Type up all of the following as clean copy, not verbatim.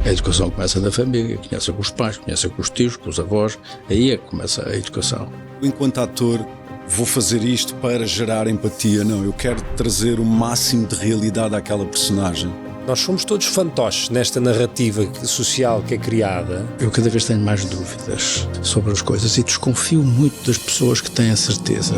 A educação começa na família, começa com os pais, começa com os tios, com os avós, aí é que começa a educação. Enquanto ator, vou fazer isto para gerar empatia, não, eu quero trazer o máximo de realidade àquela personagem. Nós somos todos fantoches nesta narrativa social que é criada. Eu cada vez tenho mais dúvidas sobre as coisas e desconfio muito das pessoas que têm certezas.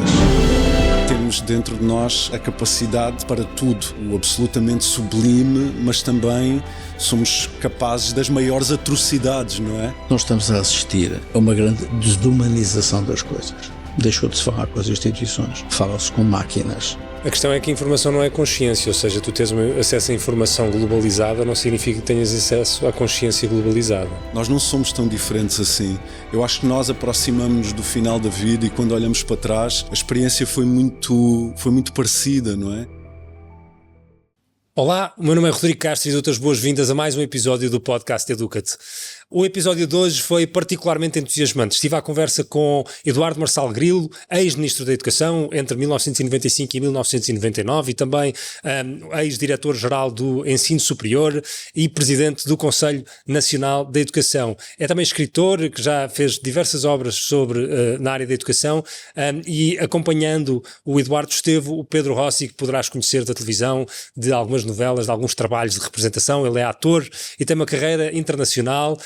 Temos dentro de nós a capacidade para tudo, o absolutamente sublime, mas também somos capazes das maiores atrocidades, não é? Nós estamos a assistir a uma grande desumanização das coisas. Deixou de se falar com as instituições, fala-se com máquinas. A questão é que a informação não é consciência, ou seja, tu tens acesso à informação globalizada não significa que tenhas acesso à consciência globalizada. Nós não somos tão diferentes assim. Eu acho que nós aproximamos-nos do final da vida e quando olhamos para trás, a experiência foi muito parecida, não é? Olá, o meu nome é Rodrigo Castro e dou-te as boas-vindas a mais um episódio do podcast Educa-te. O episódio de hoje foi particularmente entusiasmante. Estive à conversa com Eduardo Marçal Grilo, ex-ministro da Educação entre 1995 e 1999 e também ex-diretor-geral do Ensino Superior e presidente do Conselho Nacional da Educação. É também escritor, que já fez diversas obras na área da educação e acompanhando o Eduardo esteve o Pedro Rossi, que poderás conhecer da televisão, de algumas novelas, de alguns trabalhos de representação. Ele é ator e tem uma carreira internacional,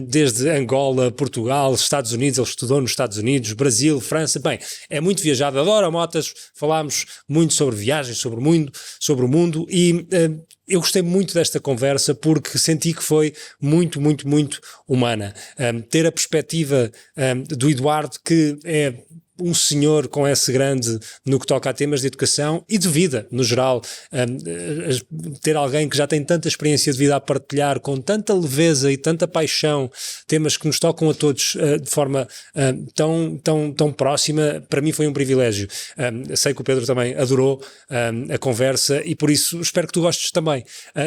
desde Angola, Portugal, Estados Unidos. Ele estudou nos Estados Unidos, Brasil, França. Bem, é muito viajado, adora motas. Falámos muito sobre viagens, sobre o mundo e eu gostei muito desta conversa porque senti que foi muito, muito, muito humana. Ter a perspectiva do Eduardo, que é um senhor com esse grande no que toca a temas de educação e de vida, no geral, ter alguém que já tem tanta experiência de vida a partilhar, com tanta leveza e tanta paixão, temas que nos tocam a todos de forma tão próxima, para mim foi um privilégio. Sei que o Pedro também adorou a conversa e por isso espero que tu gostes também.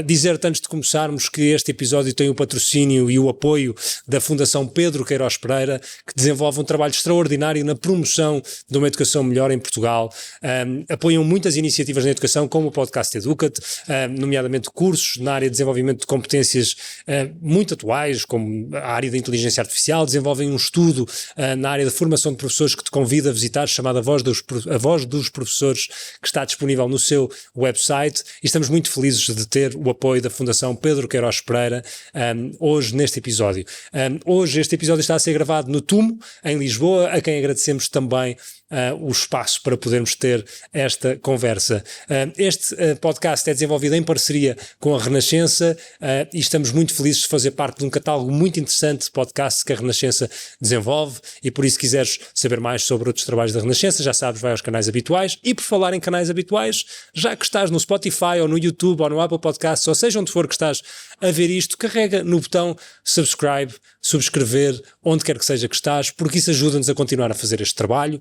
Dizer-te antes de começarmos que este episódio tem o patrocínio e o apoio da Fundação Pedro Queiroz Pereira, que desenvolve um trabalho extraordinário na promoção de uma educação melhor em Portugal. Apoiam muitas iniciativas na educação, como o podcast Educa-te, nomeadamente cursos na área de desenvolvimento de competências muito atuais, como a área da inteligência artificial. Desenvolvem um estudo na área de formação de professores que te convido a visitar, chamado A Voz dos Professores, que está disponível no seu website, e estamos muito felizes de ter o apoio da Fundação Pedro Queiroz Pereira hoje neste episódio. Hoje este episódio está a ser gravado no TUMO, em Lisboa, a quem agradecemos também o espaço para podermos ter esta conversa. Este podcast é desenvolvido em parceria com a Renascença e estamos muito felizes de fazer parte de um catálogo muito interessante de podcasts que a Renascença desenvolve, e por isso, se quiseres saber mais sobre outros trabalhos da Renascença, já sabes, vai aos canais habituais. E por falar em canais habituais, já que estás no Spotify ou no YouTube ou no Apple Podcasts, ou seja onde for que estás a ver isto, carrega no botão subscrever, onde quer que seja que estás, porque isso ajuda-nos a continuar a fazer este trabalho.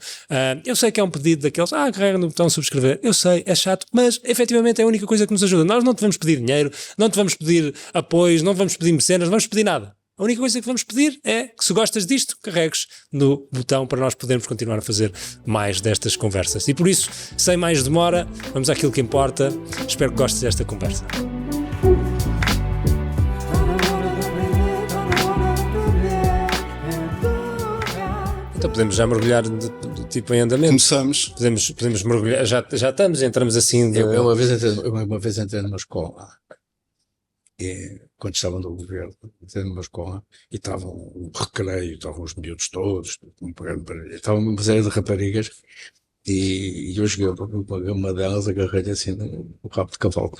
Eu sei que é um pedido daqueles, carrega no botão subscrever, eu sei, é chato, mas efetivamente é a única coisa que nos ajuda. Nós não te vamos pedir dinheiro, não te vamos pedir apoios, não vamos pedir mecenas, não vamos pedir nada. A única coisa que vamos pedir é que, se gostas disto, carregues no botão para nós podermos continuar a fazer mais destas conversas. E por isso, sem mais demora, vamos àquilo que importa. Espero que gostes desta conversa. Então podemos já mergulhar tipo em andamento. Começamos. Podemos mergulhar, já entramos assim. Eu uma vez entrei numa escola, e, quando estava no governo, entrei numa escola e estava um recreio, estavam os miúdos todos, estava uma série de raparigas, e eu cheguei para uma delas, agarrei-lhe assim no rabo de cavalo,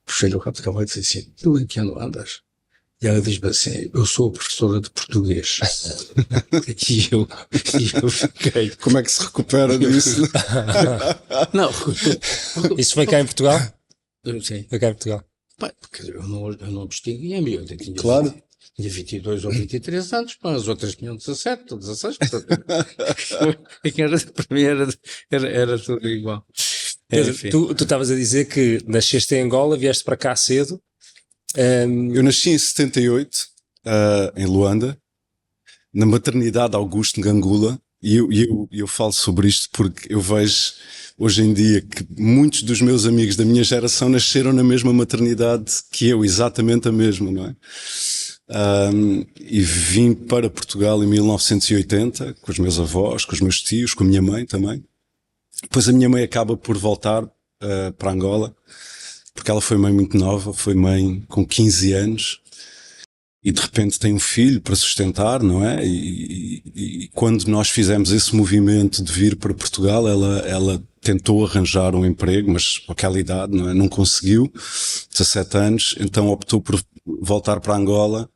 puxei-lhe o rabo de cavalo e disse assim: tu em que ano andas? E ela diz-me assim: eu sou professora de português. e eu fiquei... Como é que se recupera disso? Não. Isso foi cá em Portugal? Sim. Foi cá em Portugal. Porque eu não distinguia -me. Eu tinha, claro. Tinha 22 ou 23 anos, as outras tinham 17 ou 16, portanto, para mim era tudo igual. Tu estavas a dizer que nasceste em Angola, vieste para cá cedo. Eu nasci em 78, em Luanda, na maternidade Augusto Ngangula, eu falo sobre isto porque eu vejo hoje em dia que muitos dos meus amigos da minha geração nasceram na mesma maternidade que eu, exatamente a mesma, não é? E vim para Portugal em 1980 com os meus avós, com os meus tios, com a minha mãe também. Depois a minha mãe acaba por voltar para Angola, porque ela foi mãe muito nova, foi mãe com 15 anos e de repente tem um filho para sustentar, não é? E quando nós fizemos esse movimento de vir para Portugal, ela tentou arranjar um emprego, mas com aquela idade, não é? Não conseguiu, 17 anos, então optou por voltar para Angola,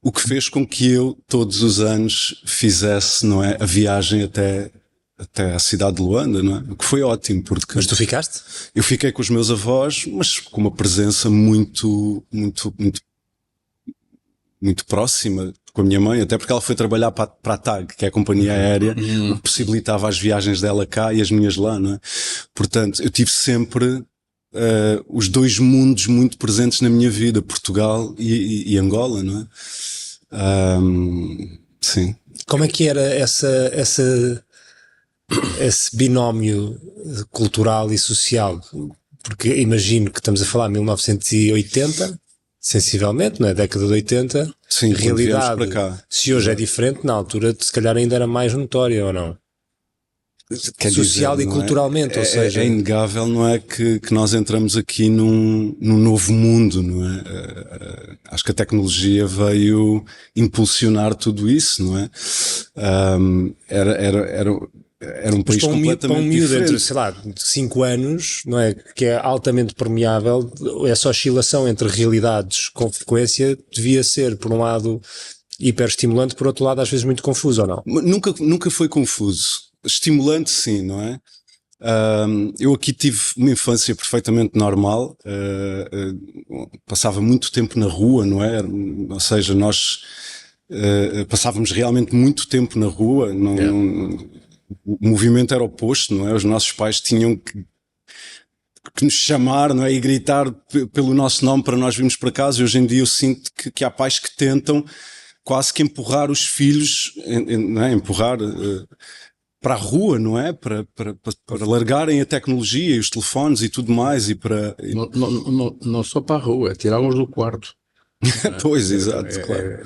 o que fez com que eu, todos os anos, fizesse, não é, a viagem até à cidade de Luanda, não é? O que foi ótimo, porque... Mas tu ficaste? Eu fiquei com os meus avós, mas com uma presença muito próxima com a minha mãe, até porque ela foi trabalhar para a TAG, que é a companhia aérea, o que possibilitava as viagens dela cá e as minhas lá, não é? Portanto, eu tive sempre os dois mundos muito presentes na minha vida, Portugal e Angola, não é? Sim. Como é que era esse binómio cultural e social? Porque imagino que estamos a falar de 1980, sensivelmente, não é? Década de 80. Sim, a realidade, para cá. se hoje é diferente, na altura se calhar ainda era mais notória, ou não? Quer social dizer, e culturalmente, ou seja... É inegável, não é, que nós entramos aqui num novo mundo, não é? Acho que a tecnologia veio impulsionar tudo isso, não é? Era um país completamente para um miúdo diferente. entre, sei lá, 5 anos, não é? Que é altamente permeável, essa oscilação entre realidades com frequência devia ser, por um lado, hiperestimulante, por outro lado, às vezes muito confuso, ou não? Nunca foi confuso. Estimulante, sim, não é? Eu aqui tive uma infância perfeitamente normal, passava muito tempo na rua, não é? Ou seja, nós passávamos realmente muito tempo na rua, o movimento era oposto, não é? Os nossos pais tinham que nos chamar, não é? E gritar pelo nosso nome para nós virmos para casa, e hoje em dia eu sinto que há pais que tentam quase que empurrar os filhos, não é? Empurrar para a rua, não é? Para largarem a tecnologia e os telefones e tudo mais. Não só para a rua, tirá-los do quarto. Pois, exato, claro.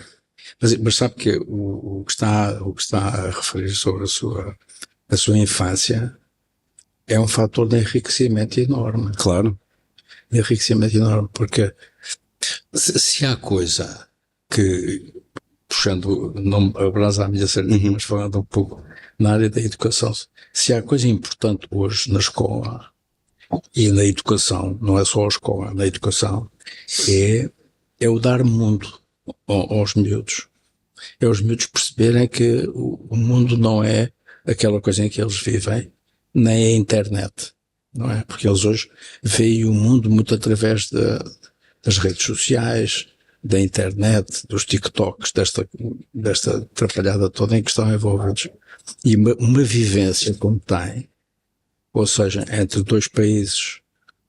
Mas sabe que o que está a referir sobre a sua infância é um fator de enriquecimento enorme. Claro. De enriquecimento enorme, porque se há coisa que, puxando, não abrasa a minha sardinha, mas falando um pouco na área da educação, se há coisa importante hoje na escola e na educação, não é só a escola, na educação, é o dar mundo aos miúdos. É os miúdos perceberem que o mundo não é aquela coisa em que eles vivem, nem a internet, não é? Porque eles hoje veem o mundo muito através das redes sociais, da internet, dos TikToks, desta atrapalhada toda em que estão envolvidos. E uma vivência como tem, ou seja, entre dois países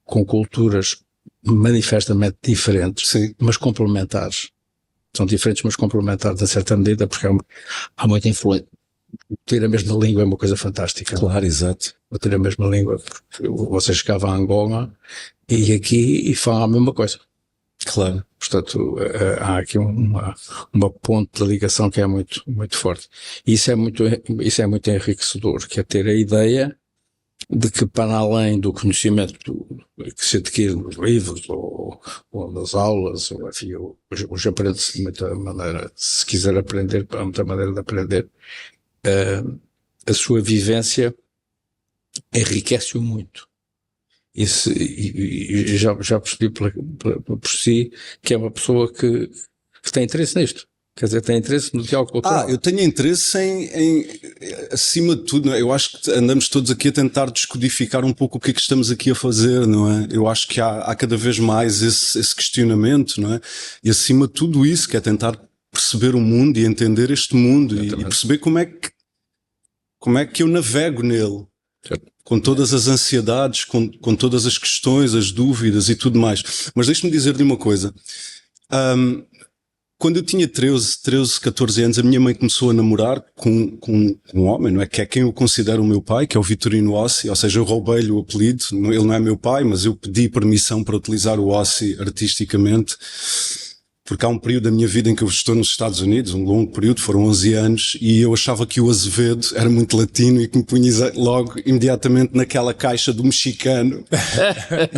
com culturas manifestamente diferentes, sim, mas complementares. São diferentes, mas complementares a certa medida, porque há muita influência. Ter a mesma língua é uma coisa fantástica. Claro, exato. Ter a mesma língua. Você chegava a Angola e aqui e fala a mesma coisa. Claro. Portanto, há aqui uma ponte de ligação que é muito, muito forte. E isso é muito enriquecedor, que é ter a ideia de que, para além do conhecimento que se adquire nos livros ou nas aulas, ou, enfim, hoje aprende-se de muita maneira, se quiser aprender, há muita maneira de aprender, a sua vivência enriquece-o muito. E já percebi por si que é uma pessoa que tem interesse nisto. Quer dizer, tem interesse no diálogo cultural. Eu tenho interesse em acima de tudo, não é? Eu acho que andamos todos aqui a tentar descodificar um pouco o que é que estamos aqui a fazer, não é? Eu acho que há cada vez mais esse questionamento, não é? E acima de tudo isso, que é tentar perceber o mundo e entender este mundo e perceber como é que eu navego nele. Certo. Com todas as ansiedades, com todas as questões, as dúvidas e tudo mais. Mas deixe-me dizer-lhe uma coisa. quando eu tinha 13, 14 anos, a minha mãe começou a namorar com um homem, não é? Que é quem eu considero o meu pai, que é o Vitorino Ossi, ou seja, eu roubei-lhe o apelido, ele não é meu pai, mas eu pedi permissão para utilizar o Ossi artisticamente, porque há um período da minha vida em que eu estou nos Estados Unidos, um longo período, foram 11 anos, e eu achava que o Azevedo era muito latino e que me punha logo, imediatamente, naquela caixa do mexicano.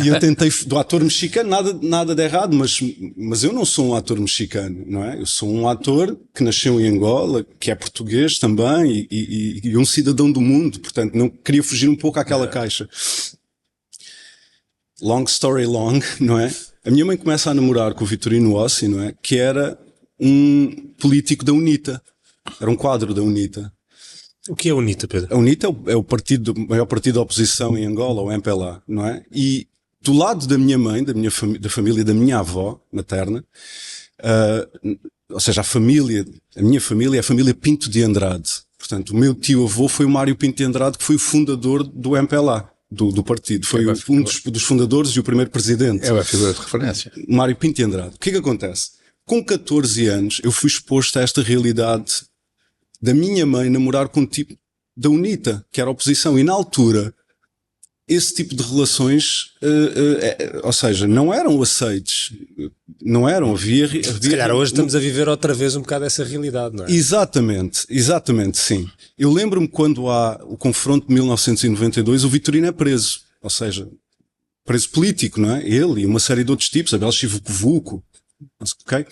E eu tentei, do ator mexicano, nada de errado, mas eu não sou um ator mexicano, não é? Eu sou um ator que nasceu em Angola, que é português também, e um cidadão do mundo, portanto, não queria fugir um pouco àquela caixa. Long story long, não é? A minha mãe começa a namorar com o Vitorino Ossi, não é? Que era um político da UNITA. Era um quadro da UNITA. O que é a UNITA, Pedro? A UNITA é o maior partido da oposição em Angola, o MPLA, não é? E do lado da minha mãe, da família da minha avó materna, ou seja, a minha família é a família Pinto de Andrade. Portanto, o meu tio-avô foi o Mário Pinto de Andrade, que foi o fundador do MPLA. Do partido, foi um dos fundadores e o primeiro presidente. É a figura de referência. Mário Pinto de Andrade. O que é que acontece? Com 14 anos eu fui exposto a esta realidade da minha mãe namorar com um tipo da UNITA, que era a oposição, e na altura esse tipo de relações, ou seja, não eram aceites, não eram, havia se calhar hoje estamos a viver outra vez um bocado essa realidade, não é? Exatamente, sim. Eu lembro-me quando há o confronto de 1992, o Vitorino é preso, ou seja, preso político, não é? Ele e uma série de outros tipos, Abel Chivuco, ok?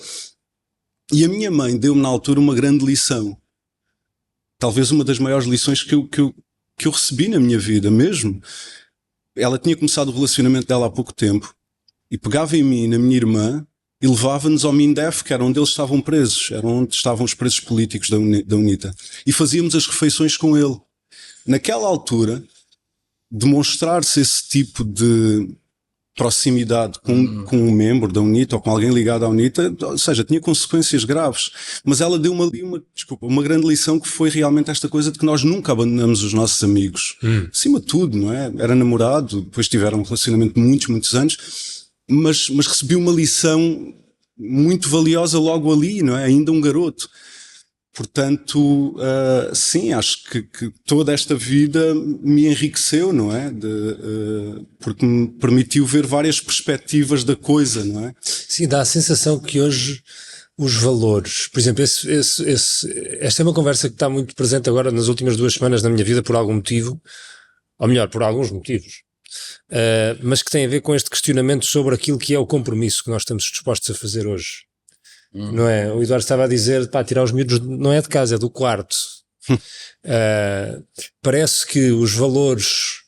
E a minha mãe deu-me na altura uma grande lição, talvez uma das maiores lições que eu recebi na minha vida mesmo. Ela tinha começado o relacionamento dela há pouco tempo e pegava em mim e na minha irmã e levava-nos ao MINDEF, que era onde eles estavam presos, era onde estavam os presos políticos da UNITA, e fazíamos as refeições com ele. Naquela altura, demonstrar-se esse tipo de proximidade com um membro da UNITA ou com alguém ligado à UNITA, ou seja, tinha consequências graves. Mas ela deu uma grande lição, que foi realmente esta coisa de que nós nunca abandonamos os nossos amigos. Acima de tudo, não é? Era namorado, depois tiveram um relacionamento de muitos anos, mas recebi uma lição muito valiosa logo ali, não é? Ainda um garoto. Portanto, sim, acho que toda esta vida me enriqueceu, não é? Porque me permitiu ver várias perspectivas da coisa, não é? Sim, dá a sensação que hoje os valores, por exemplo, esta é uma conversa que está muito presente agora nas últimas 2 semanas da minha vida por algum motivo, ou melhor, por alguns motivos, mas que tem a ver com este questionamento sobre aquilo que é o compromisso que nós estamos dispostos a fazer hoje. Não é? O Eduardo estava a dizer, tirar os miúdos não é de casa, é do quarto. Parece que os valores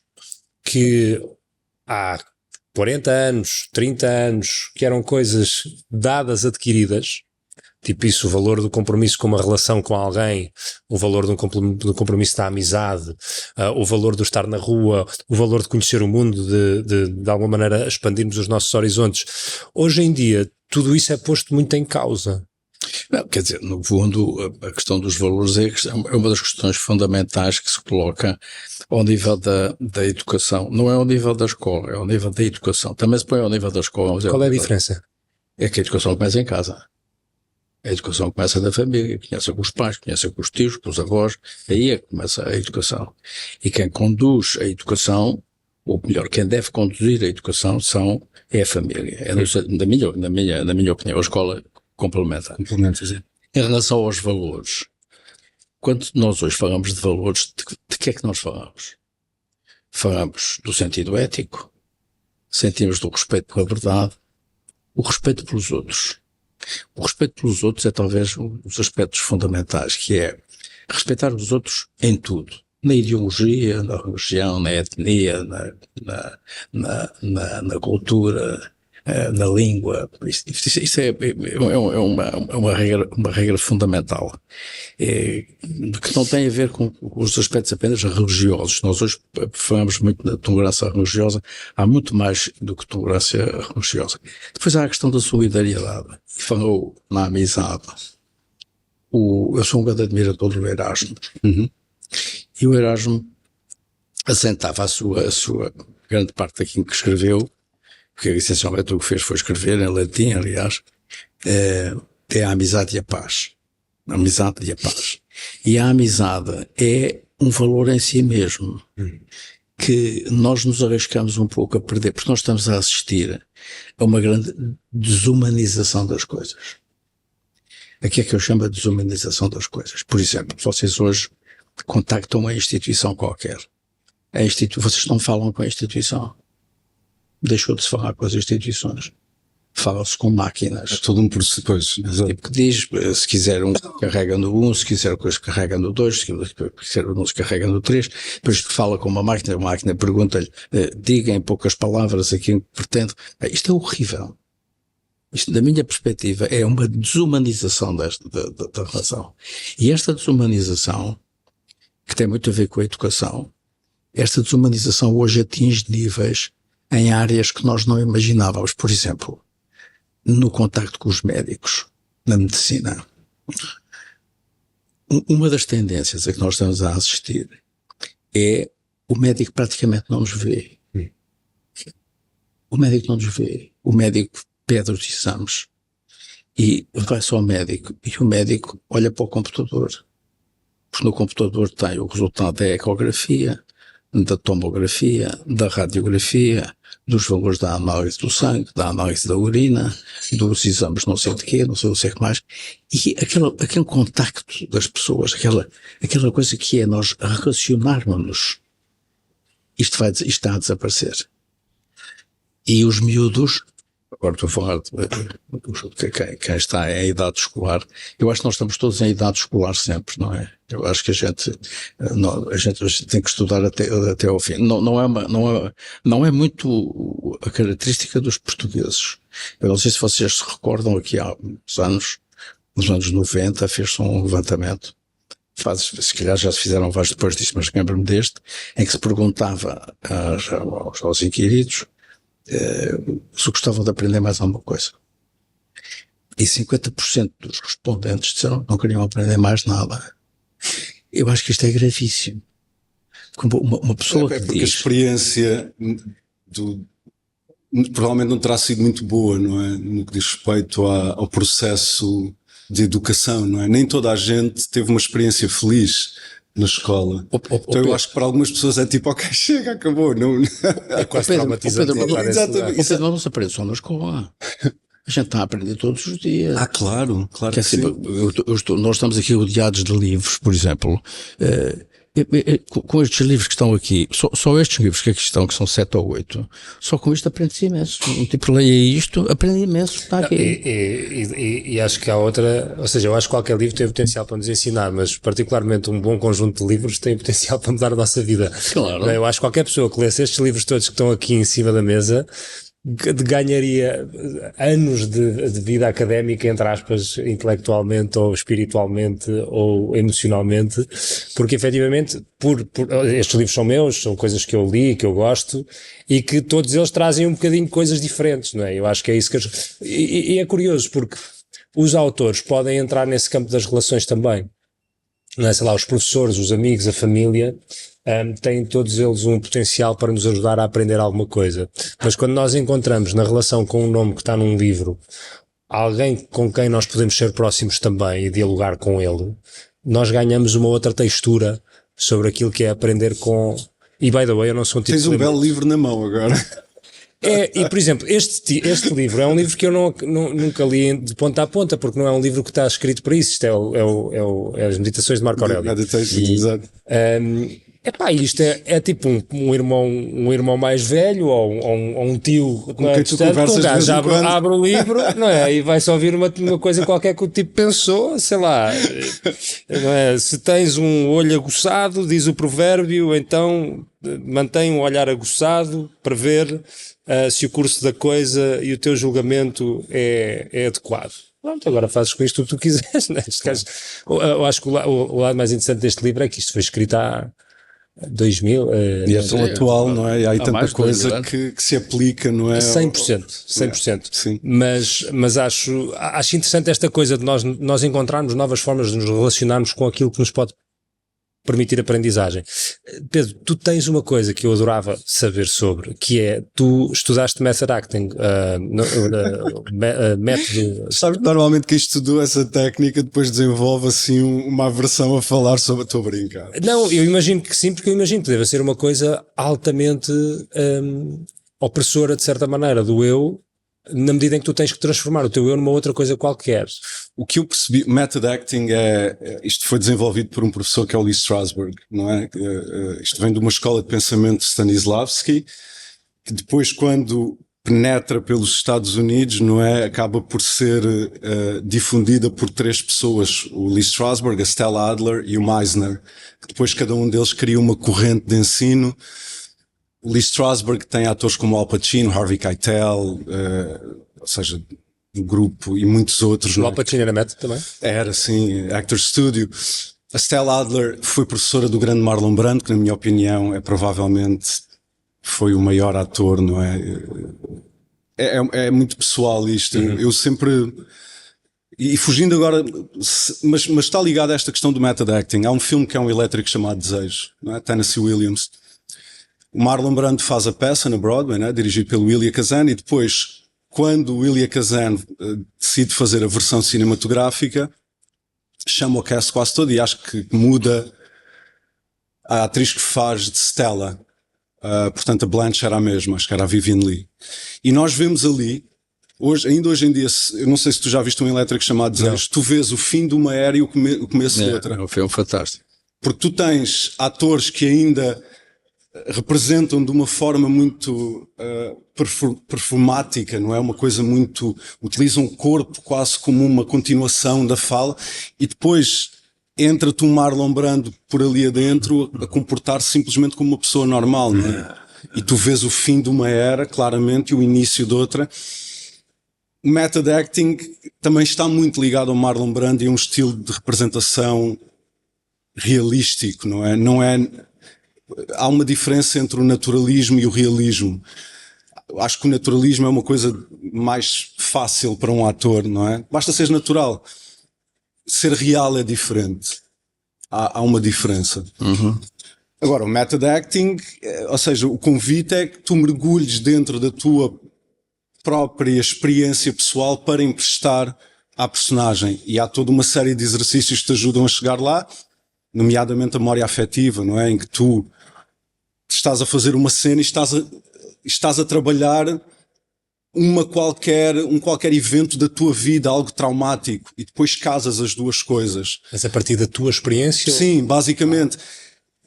que há 40 anos, 30 anos, que eram coisas dadas, adquiridas, tipo isso, o valor do compromisso com uma relação com alguém, o valor do compromisso da amizade, o valor do estar na rua, o valor de conhecer o mundo, de alguma maneira expandirmos os nossos horizontes. Hoje em dia, tudo isso é posto muito em causa. Não, quer dizer, no fundo, a questão dos valores é uma das questões fundamentais que se coloca ao nível da educação. Não é ao nível da escola, é ao nível da educação. Também se põe ao nível da escola. Qual é a diferença? É que a educação começa em casa. A educação começa na família, começa com os pais, começa com os tios, com os avós, aí é que começa a educação. E quem conduz a educação, ou melhor, quem deve conduzir a educação é a família. É na minha opinião, a escola complementa. Em relação aos valores, quando nós hoje falamos de valores, de que é que nós falamos? Falamos do sentido ético, sentimos do respeito pela verdade, o respeito pelos outros. O respeito pelos outros é talvez um dos aspectos fundamentais, que é respeitar os outros em tudo. Na ideologia, na religião, na etnia, na cultura, na língua. Isso é uma regra fundamental, que não tem a ver com os aspectos apenas religiosos. Nós hoje falamos muito da tolerância religiosa, há muito mais do que tolerância religiosa. Depois há a questão da solidariedade. Falou na amizade. Eu sou um grande admirador do Erasmo. E o Erasmo assentava a sua grande parte daquilo que escreveu, porque essencialmente o que fez foi escrever em latim, aliás, é a amizade e a paz. A amizade e a paz. E a amizade é um valor em si mesmo, que nós nos arriscamos um pouco a perder, porque nós estamos a assistir a uma grande desumanização das coisas. Aqui é que eu chamo de desumanização das coisas. Por exemplo, vocês hoje contactam uma instituição qualquer. Vocês não falam com a instituição. Deixou de se falar com as instituições. Fala-se com máquinas. É todo um processo, pois, exato. Tipo que diz, se quiser um carrega no 1, se quiser coisa carrega no 2, se quiser o 1 se carrega no 3, depois fala com uma máquina pergunta-lhe, diga em poucas palavras aquilo que pretende. Isto é horrível. Isto, da minha perspectiva, é uma desumanização da relação. E esta desumanização, que tem muito a ver com a educação, esta desumanização hoje atinge níveis em áreas que nós não imaginávamos. Por exemplo, no contacto com os médicos, na medicina. Uma das tendências a que nós estamos a assistir é o médico praticamente não nos vê. O médico não nos vê. O médico pede os exames e vai-se ao médico e o médico olha para o computador. Porque no computador tem o resultado da ecografia, da tomografia, da radiografia, dos valores da análise do sangue, da análise da urina, dos exames não sei de quê, não sei o que mais. E aquele contacto das pessoas, aquela coisa que é nós relacionarmos-nos, isto está a desaparecer. E os miúdos, agora estou a falar de quem está em idade escolar, eu acho que nós estamos todos em idade escolar sempre, não é? Eu acho que a gente tem que estudar até ao fim. Não é muito a característica dos portugueses. Eu não sei se vocês se recordam, aqui há uns anos, nos anos 90, fez-se um levantamento, se calhar já se fizeram vários depois disso, mas lembro-me deste, em que se perguntava aos inquiridos se gostavam de aprender mais alguma coisa. E 50% dos respondentes disseram que não queriam aprender mais nada. Eu acho que isto é gravíssimo. Uma pessoa que porque diz... a experiência provavelmente não terá sido muito boa, não é? No que diz respeito ao processo de educação, não é? Nem toda a gente teve uma experiência feliz na escola. Então eu acho que para algumas pessoas é tipo, ok, chega, acabou. Não... É quase traumatizante. Exatamente. Pedro, não se aprende só na escola. A gente está a aprender todos os dias. Claro que assim, sim. Nós estamos aqui rodeados de livros, por exemplo, com estes livros que estão aqui, só estes livros que aqui estão, que são 7 ou 8, só com isto aprende-se imenso. Um tipo leia isto, aprende imenso, está aqui. E acho que há outra, ou seja, eu acho que qualquer livro tem o potencial para nos ensinar, mas particularmente um bom conjunto de livros tem o potencial para mudar a nossa vida. Claro. Eu acho que qualquer pessoa que lesse estes livros todos que estão aqui em cima da mesa ganharia anos de vida académica, entre aspas, intelectualmente ou espiritualmente ou emocionalmente, porque efetivamente estes livros são meus, são coisas que eu li, que eu gosto, e que todos eles trazem um bocadinho de coisas diferentes, não é? Eu acho que é isso que e é curioso, porque os autores podem entrar nesse campo das relações também, não é? Sei lá, os professores, os amigos, a família, têm todos eles um potencial para nos ajudar a aprender alguma coisa. Mas quando nós encontramos na relação com um nome que está num livro, alguém com quem nós podemos ser próximos também e dialogar com ele, nós ganhamos uma outra textura sobre aquilo que é aprender com... E by the way, eu não sou um tipo Tens um belo livro na mão agora. E por exemplo, este livro é um livro que eu nunca li de ponta a ponta, porque não é um livro que está escrito para isso. Isto é as Meditações de Marco Aurélio. Exato. Isto é tipo um irmão mais velho ou um tio com quem tu conversas um gajo de abre o livro, não é? E vai só ouvir uma coisa qualquer que o tipo pensou, sei lá, não é? Se tens um olho aguçado, diz o provérbio, então mantém um olhar aguçado para ver se o curso da coisa e o teu julgamento é adequado. Pronto, agora fazes com isto o que tu quiseres, né? Eu acho que o lado mais interessante deste livro é que isto foi escrito há 2000. E é tão atual, não é? E há aí tanta coisa que se aplica, não é? 100%. Sim. Mas acho interessante esta coisa de nós encontrarmos novas formas de nos relacionarmos com aquilo que nos pode permitir aprendizagem. Pedro, tu tens uma coisa que eu adorava saber sobre, que é, tu estudaste Method Acting, método... Sabes que normalmente quem estudou essa técnica depois desenvolve assim uma aversão a falar sobre. Estou a brincar. Não, eu imagino que sim, porque eu imagino que deve ser uma coisa altamente opressora, de certa maneira, do eu, na medida em que tu tens que transformar o teu eu numa outra coisa qualquer. O que eu percebi, Method Acting isto foi desenvolvido por um professor que é o Lee Strasberg, não é? Isto vem de uma escola de pensamento de Stanislavski, que depois, quando penetra pelos Estados Unidos, não é? Acaba por ser difundida por 3 pessoas, o Lee Strasberg, a Stella Adler e o Meisner, que depois cada um deles cria uma corrente de ensino. O Lee Strasberg tem atores como Al Pacino, Harvey Keitel, ou seja, um grupo e muitos outros. O Al Pacino era método também? Era, sim, Actors Studio. A Stella Adler foi professora do grande Marlon Brando, que na minha opinião provavelmente foi o maior ator, não é? É muito pessoal isto. Eu sempre... E fugindo agora, mas está ligado a esta questão do method acting. Há um filme que é um elétrico chamado Desejo, não é? Tennessee Williams. O Marlon Brando faz a peça na Broadway, né, dirigido pelo Elia Kazan, e depois, quando o Elia Kazan decide fazer a versão cinematográfica, chama o cast quase todo e acho que muda a atriz que faz de Stella. Portanto, a Blanche era a mesma, acho que era a Vivien Leigh. E nós vemos ali, ainda hoje em dia, eu não sei se tu já viste um elétrico chamado Desejo, tu vês o fim de uma era e o começo de outra. É um filme fantástico. Porque tu tens atores que ainda representam de uma forma muito performática, não é? Uma coisa muito... utilizam o corpo quase como uma continuação da fala, e depois entra-te um Marlon Brando por ali adentro a comportar-se simplesmente como uma pessoa normal, não é? E tu vês o fim de uma era, claramente, e o início de outra. O method acting também está muito ligado ao Marlon Brando e a um estilo de representação realístico, não é? Não é... Há uma diferença entre o naturalismo e o realismo. Acho que o naturalismo é uma coisa mais fácil para um ator, não é? Basta ser natural. Ser real é diferente. Há uma diferença. Agora, o method acting, ou seja, o convite é que tu mergulhes dentro da tua própria experiência pessoal para emprestar à personagem. E há toda uma série de exercícios que te ajudam a chegar lá, nomeadamente a memória afetiva, não é? Em que tu estás a fazer uma cena e estás a trabalhar um qualquer evento da tua vida, algo traumático, e depois casas as duas coisas. Mas a partir da tua experiência? Sim, basicamente.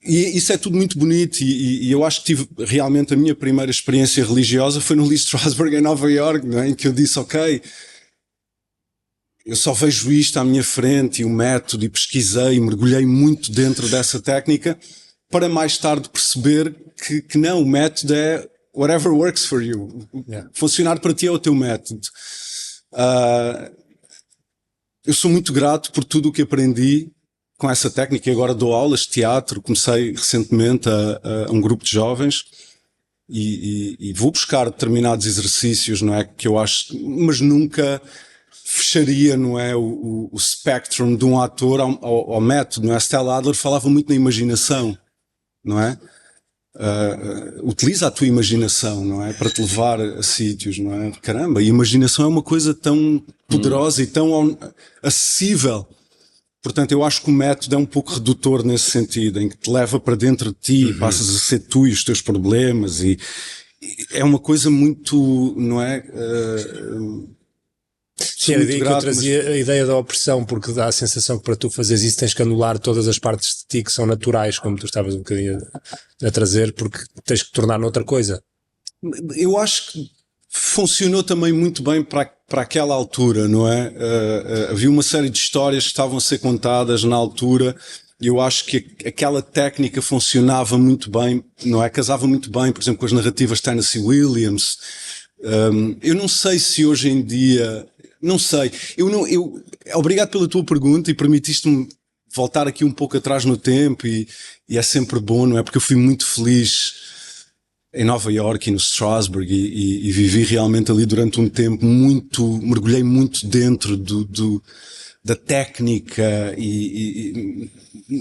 E isso é tudo muito bonito, e eu acho que tive realmente a minha primeira experiência religiosa foi no Lee Strasberg em Nova York, não é? Em que eu disse, ok, eu só vejo isto à minha frente, e o método, e pesquisei, e mergulhei muito dentro dessa técnica, para mais tarde perceber que não, o método é whatever works for you. Yeah. Funcionar para ti é o teu método. Eu sou muito grato por tudo o que aprendi com essa técnica, e agora dou aulas de teatro, comecei recentemente a um grupo de jovens, e vou buscar determinados exercícios, não é, que eu acho, mas nunca fecharia, não é, o spectrum de um ator ao método, não é? A Stella Adler falava muito na imaginação, não é? Utiliza a tua imaginação, não é? Para te levar a sítios, não é? Caramba, a imaginação é uma coisa tão poderosa e tão acessível. Portanto, eu acho que o método é um pouco redutor nesse sentido, em que te leva para dentro de ti, passas a ser tu e os teus problemas, e é uma coisa muito, não é? Sim, era daí que eu trazia a ideia da opressão, porque dá a sensação que para tu fazeres isso tens que anular todas as partes de ti que são naturais, como tu estavas um bocadinho a trazer, porque tens que tornar noutra coisa. Eu acho que funcionou também muito bem para aquela altura, não é? Havia uma série de histórias que estavam a ser contadas na altura, e eu acho que aquela técnica funcionava muito bem, não é? Casava muito bem, por exemplo, com as narrativas de Tennessee Williams. Eu não sei se hoje em dia... Não sei. Obrigado pela tua pergunta, e permitiste-me voltar aqui um pouco atrás no tempo, e é sempre bom, não é? Porque eu fui muito feliz em Nova York e no Strasberg, e vivi realmente ali durante um tempo mergulhei muito dentro da técnica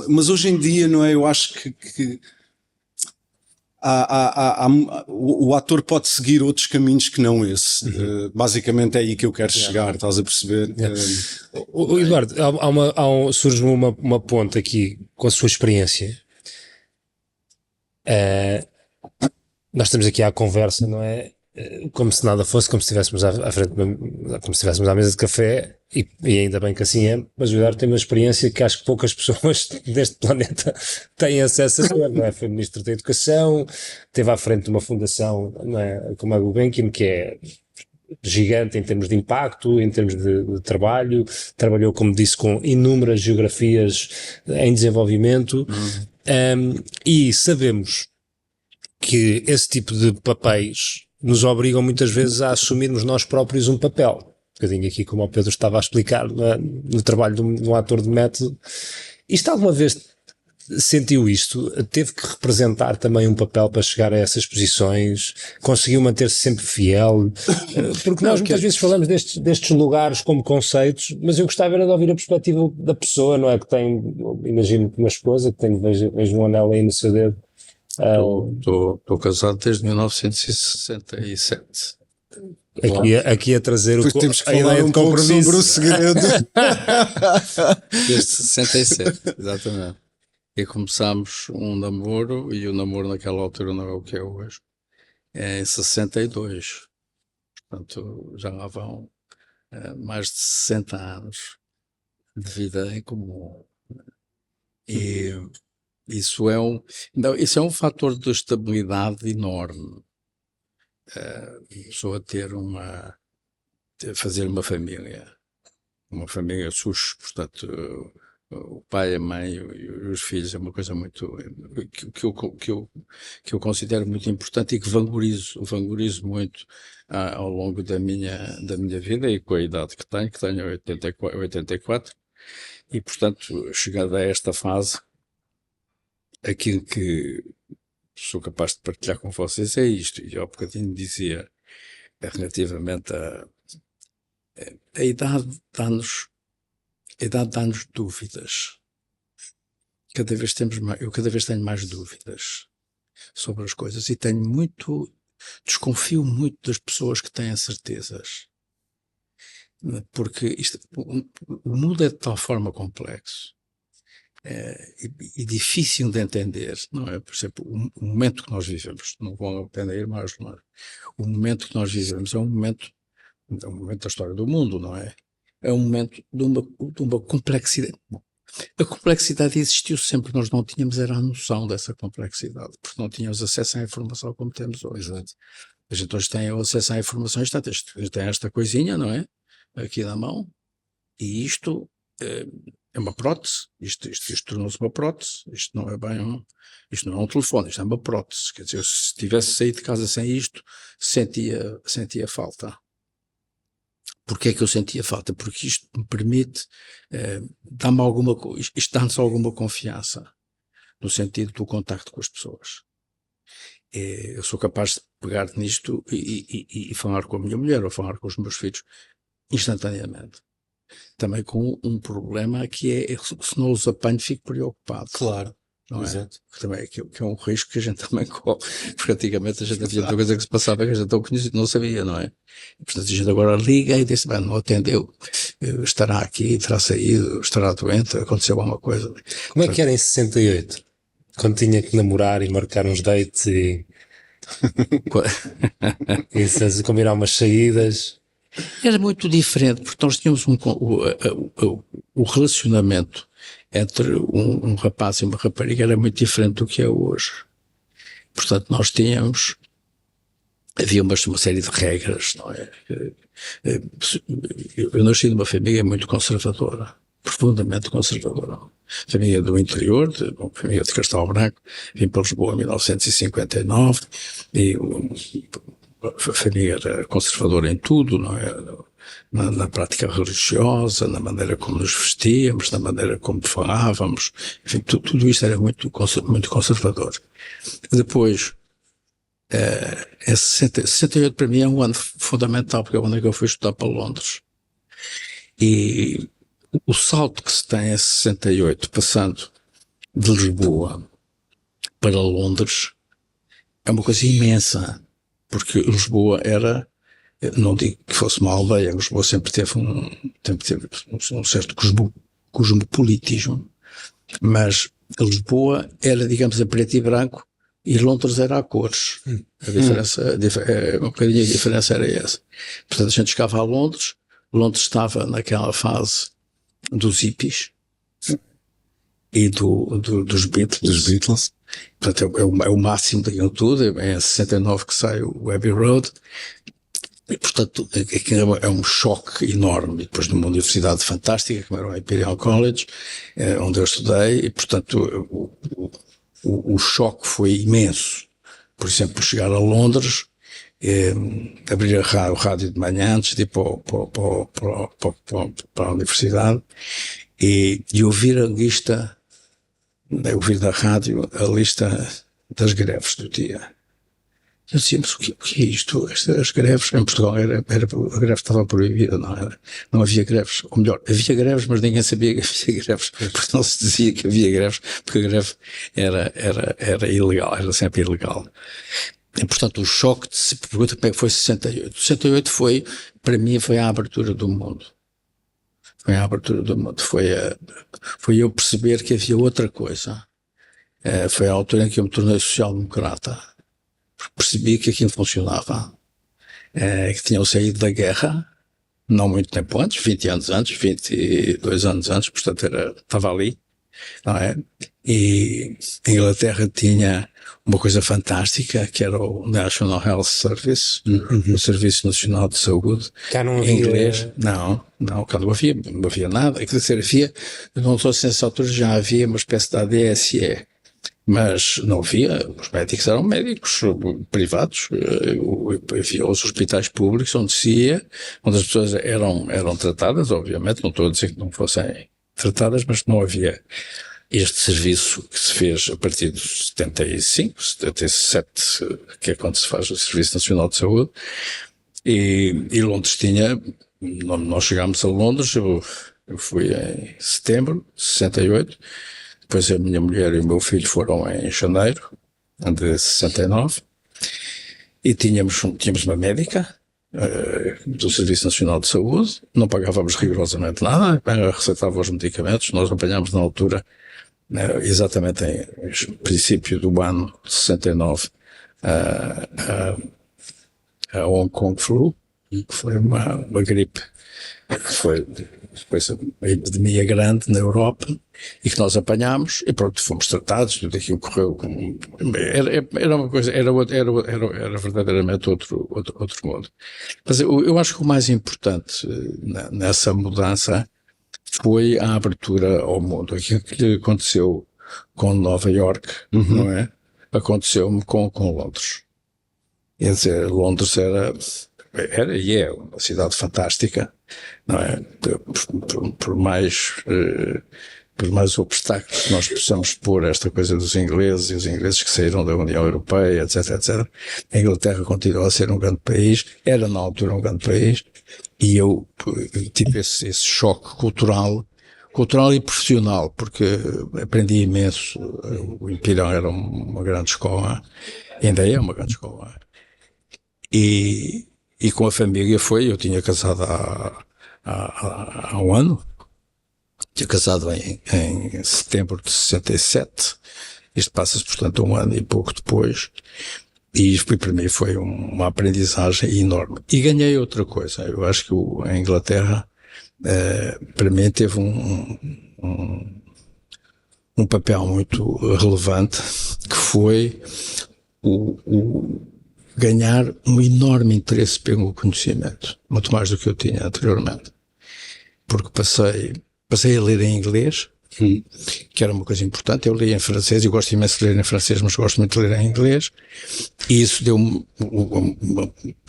mas hoje em dia, não é? Eu acho que o ator pode seguir outros caminhos que não esse. Basicamente é aí que eu quero chegar, estás a perceber? Eduardo, surge uma ponte aqui com a sua experiência. Nós estamos aqui à conversa, não é? Como se nada fosse, como se estivéssemos à frente, como se estivéssemos à mesa de café, e ainda bem que assim é, mas o Eduardo tem uma experiência que acho que poucas pessoas deste planeta têm acesso a ter, não é? Foi Ministro da Educação, esteve à frente de uma fundação, não é? Como a Gulbenkian, que é gigante em termos de impacto, em termos de trabalho, trabalhou, como disse, com inúmeras geografias em desenvolvimento, e sabemos que esse tipo de papéis nos obrigam muitas vezes a assumirmos nós próprios um papel. Um bocadinho aqui como o Pedro estava a explicar no trabalho de um ator de método. Isto alguma vez sentiu isto? Teve que representar também um papel para chegar a essas posições? Conseguiu manter-se sempre fiel? Porque nós muitas vezes falamos destes lugares como conceitos, mas eu gostava era de ouvir a perspectiva da pessoa, não é? Que tem, imagino que uma esposa que tem, vejo um anel aí no seu dedo. Estou casado desde 1967. Aqui a trazer Depois temos que a falar ideia um de pouco compromisso sobre o segredo. Desde 67, exatamente. E começámos um namoro, e o namoro naquela altura não é o que é hoje, é em 62. Portanto, já lá vão mais de 60 anos de vida em comum. E isso é um fator de estabilidade enorme. A pessoa fazer uma família sus, portanto, o pai, a mãe e os filhos é uma coisa muito que eu considero muito importante e que valorizo muito ao longo da minha vida e com a idade que tenho 84, e portanto, chegada a esta fase, aquilo que sou capaz de partilhar com vocês é isto. E eu há bocadinho dizia relativamente a idade dá-nos dúvidas. Eu cada vez tenho mais dúvidas sobre as coisas e desconfio muito das pessoas que têm certezas. Porque o mundo é de tal forma complexo e difícil de entender, não é? Por exemplo, o momento que nós vivemos, não vão aprender a ir mais longe, o momento que nós vivemos é um momento da história do mundo, não é? É um momento de uma complexidade. A complexidade existiu sempre, nós não tínhamos era a noção dessa complexidade, porque não tínhamos acesso à informação como temos hoje. A gente hoje tem acesso à informação, tem esta coisinha, não é? Aqui na mão, e isto é uma prótese, isto tornou-se uma prótese, isto não é um telefone, isto é uma prótese. Quer dizer, se tivesse saído de casa sem isto, sentia falta. Porquê é que eu sentia falta? Porque isto me permite, isto dá-nos alguma confiança, no sentido do contacto com as pessoas. Eu sou capaz de pegar nisto e falar com a minha mulher ou falar com os meus filhos instantaneamente. Também com um problema que é, se não os apanho, fico preocupado. Claro. Não é? Também, que é um risco que a gente também corre. Porque antigamente a gente havia muita coisa que se passava que a gente não sabia, não é? E, portanto, a gente agora liga e diz, não atendeu, estará aqui, terá saído, estará doente, aconteceu alguma coisa. Como é que era em 68? Quando tinha que namorar e marcar uns dates e combinar umas saídas? Era muito diferente, porque nós tínhamos o relacionamento entre um rapaz e uma rapariga era muito diferente do que é hoje. Portanto, havia uma série de regras, não é? Eu nasci numa família muito conservadora, profundamente conservadora. Família do interior, família de Castelo Branco, vim para Lisboa em 1959, e a família era conservadora em tudo, não é? Na prática religiosa, na maneira como nos vestíamos, na maneira como falávamos, enfim, tudo isto era muito conservador. Depois, 68 para mim é um ano fundamental, porque é o ano que eu fui estudar para Londres. E o salto que se tem em 68, passando de Lisboa para Londres, é uma coisa imensa, porque Lisboa era, não digo que fosse uma aldeia, Lisboa sempre teve um certo cosmopolitismo, mas Lisboa era, digamos, a preto e branco e Londres era a cores. A diferença, um bocadinho a diferença era essa. Portanto, a gente chegava a Londres estava naquela fase dos hippies e dos Beatles. Dos Beatles. Portanto, é o máximo daquilo tudo. É em 69 que sai o Abbey Road. E, portanto, aquilo é um choque enorme. E depois numa universidade fantástica, como era o Imperial College, onde eu estudei, e, portanto, o choque foi imenso. Por exemplo, chegar a Londres, abrir o rádio de manhã antes de ir para a universidade e ouvir a lista, ouvir da rádio a lista das greves do dia. Eu dizia, mas o que é isto? As greves, em Portugal a greve estava proibida, não havia greves. Ou melhor, havia greves, mas ninguém sabia que havia greves, porque não se dizia que havia greves, porque a greve era ilegal, era sempre ilegal. E, portanto, o choque de se pergunta como é que foi 68. 68 foi, para mim, foi a abertura do mundo. Foi a abertura do mundo. Foi eu perceber que havia outra coisa. Foi a altura em que eu me tornei social-democrata. Percebi que aquilo funcionava, que tinham saído da guerra, não muito tempo antes, 20 anos antes, 22 anos antes, portanto estava ali, não é? E a Inglaterra tinha uma coisa fantástica, que era o National Health Service, o Serviço Nacional de Saúde, Cá não havia... em inglês. Não, cá não havia nada. Quer dizer, não estou se nessa altura já havia uma espécie de ADSE, mas não havia, os médicos eram médicos privados, havia os hospitais públicos onde se ia, onde as pessoas eram tratadas, obviamente, não estou a dizer que não fossem tratadas, mas não havia este serviço que se fez a partir de 75, 77, que é quando se faz o Serviço Nacional de Saúde, e Londres tinha, nós chegámos a Londres, eu fui em setembro de 68, depois a minha mulher e o meu filho foram em janeiro de 69 e tínhamos uma médica do Serviço Nacional de Saúde, não pagávamos rigorosamente nada, receitava os medicamentos, nós apanhámos na altura, exatamente em princípio do ano de 69, a Hong Kong Flu, que foi uma gripe que foi depois uma epidemia grande na Europa e que nós apanhámos e pronto, fomos tratados, tudo aquilo correu como... Era uma coisa, era verdadeiramente outro mundo. Mas eu acho que o mais importante nessa mudança foi a abertura ao mundo. Aquilo que aconteceu com Nova York, não é? Aconteceu-me com Londres. Quer dizer, Londres era e é uma cidade fantástica, não é? Por mais obstáculos que nós possamos pôr esta coisa dos ingleses e os ingleses que saíram da União Europeia, etc, etc. A Inglaterra continua a ser um grande país, era na altura um grande país, e eu tive esse choque cultural e profissional, porque aprendi imenso. O Imperial era uma grande escola, ainda é uma grande escola. E com a família eu tinha casado há um ano, tinha casado em setembro de 67, isto passa-se portanto um ano e pouco depois, e para mim foi uma aprendizagem enorme. E ganhei outra coisa, eu acho que a Inglaterra, para mim teve um papel muito relevante, que foi ganhar um enorme interesse pelo conhecimento, muito mais do que eu tinha anteriormente, porque passei a ler em inglês, que era uma coisa importante. Eu li em francês, eu gosto imenso de ler em francês, mas gosto muito de ler em inglês, e isso deu-me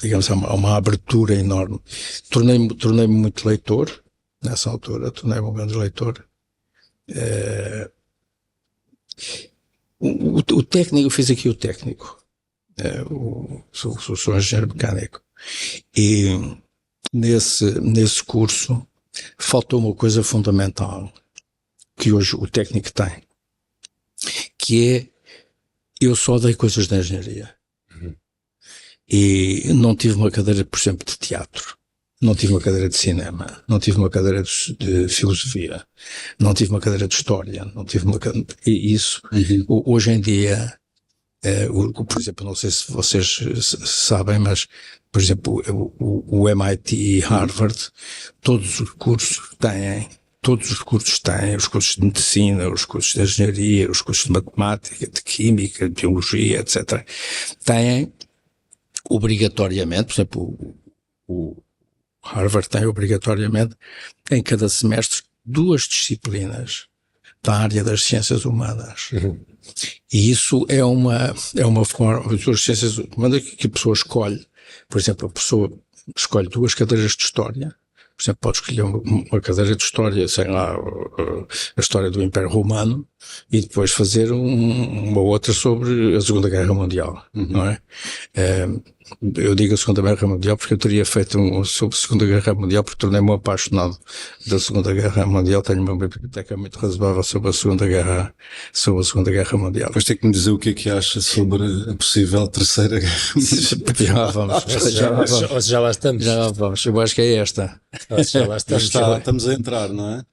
digamos, uma abertura enorme. Tornei-me muito leitor, nessa altura, tornei-me um grande leitor. O técnico, eu fiz aqui o técnico. Sou engenheiro mecânico, e nesse curso faltou uma coisa fundamental que hoje o técnico tem, que é, eu só dei coisas de engenharia. E não tive uma cadeira, por exemplo, de teatro. Não tive uma cadeira de cinema, não tive uma cadeira de filosofia, não tive uma cadeira de história, não tive uma cadeira, e isso, hoje em dia, por exemplo, não sei se vocês sabem, mas, por exemplo, o MIT e Harvard, todos os cursos têm, os cursos de medicina, os cursos de engenharia, os cursos de matemática, de química, de biologia, etc., têm obrigatoriamente, por exemplo, o Harvard tem obrigatoriamente, em cada semestre, 2 disciplinas da área das ciências humanas. E isso é uma forma, as ciências humanas que a pessoa escolhe. Por exemplo, a pessoa escolhe 2 cadeiras de história. Por exemplo, pode escolher uma cadeira de história, sei lá, a história do Império Romano, e depois fazer uma outra sobre a Segunda Guerra Mundial, não é? Eu digo a Segunda Guerra Mundial porque eu teria feito sobre a Segunda Guerra Mundial, porque tornei-me um apaixonado da Segunda Guerra Mundial. Tenho uma biblioteca muito razoável sobre a Segunda Guerra Mundial. Depois tem que me dizer o que é que acha sobre a possível Terceira Guerra Mundial. Já lá estamos. Já vamos. Eu acho que é esta. Já lá estamos. Estamos a entrar, não é?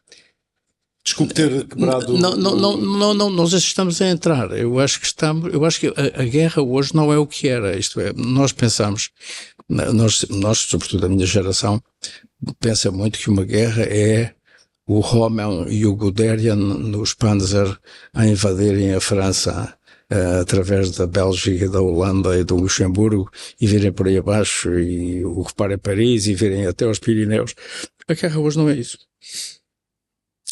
Desculpe ter quebrado... Não, nós estamos a entrar. Eu acho que a guerra hoje não é o que era. Isto é, nós pensamos, nós, sobretudo a minha geração, pensa muito que uma guerra é o Rommel e o Guderian nos Panzer a invadirem a França através da Bélgica, da Holanda e do Luxemburgo, e virem por aí abaixo e ocuparem Paris e virem até aos Pirineus. A guerra hoje não é isso.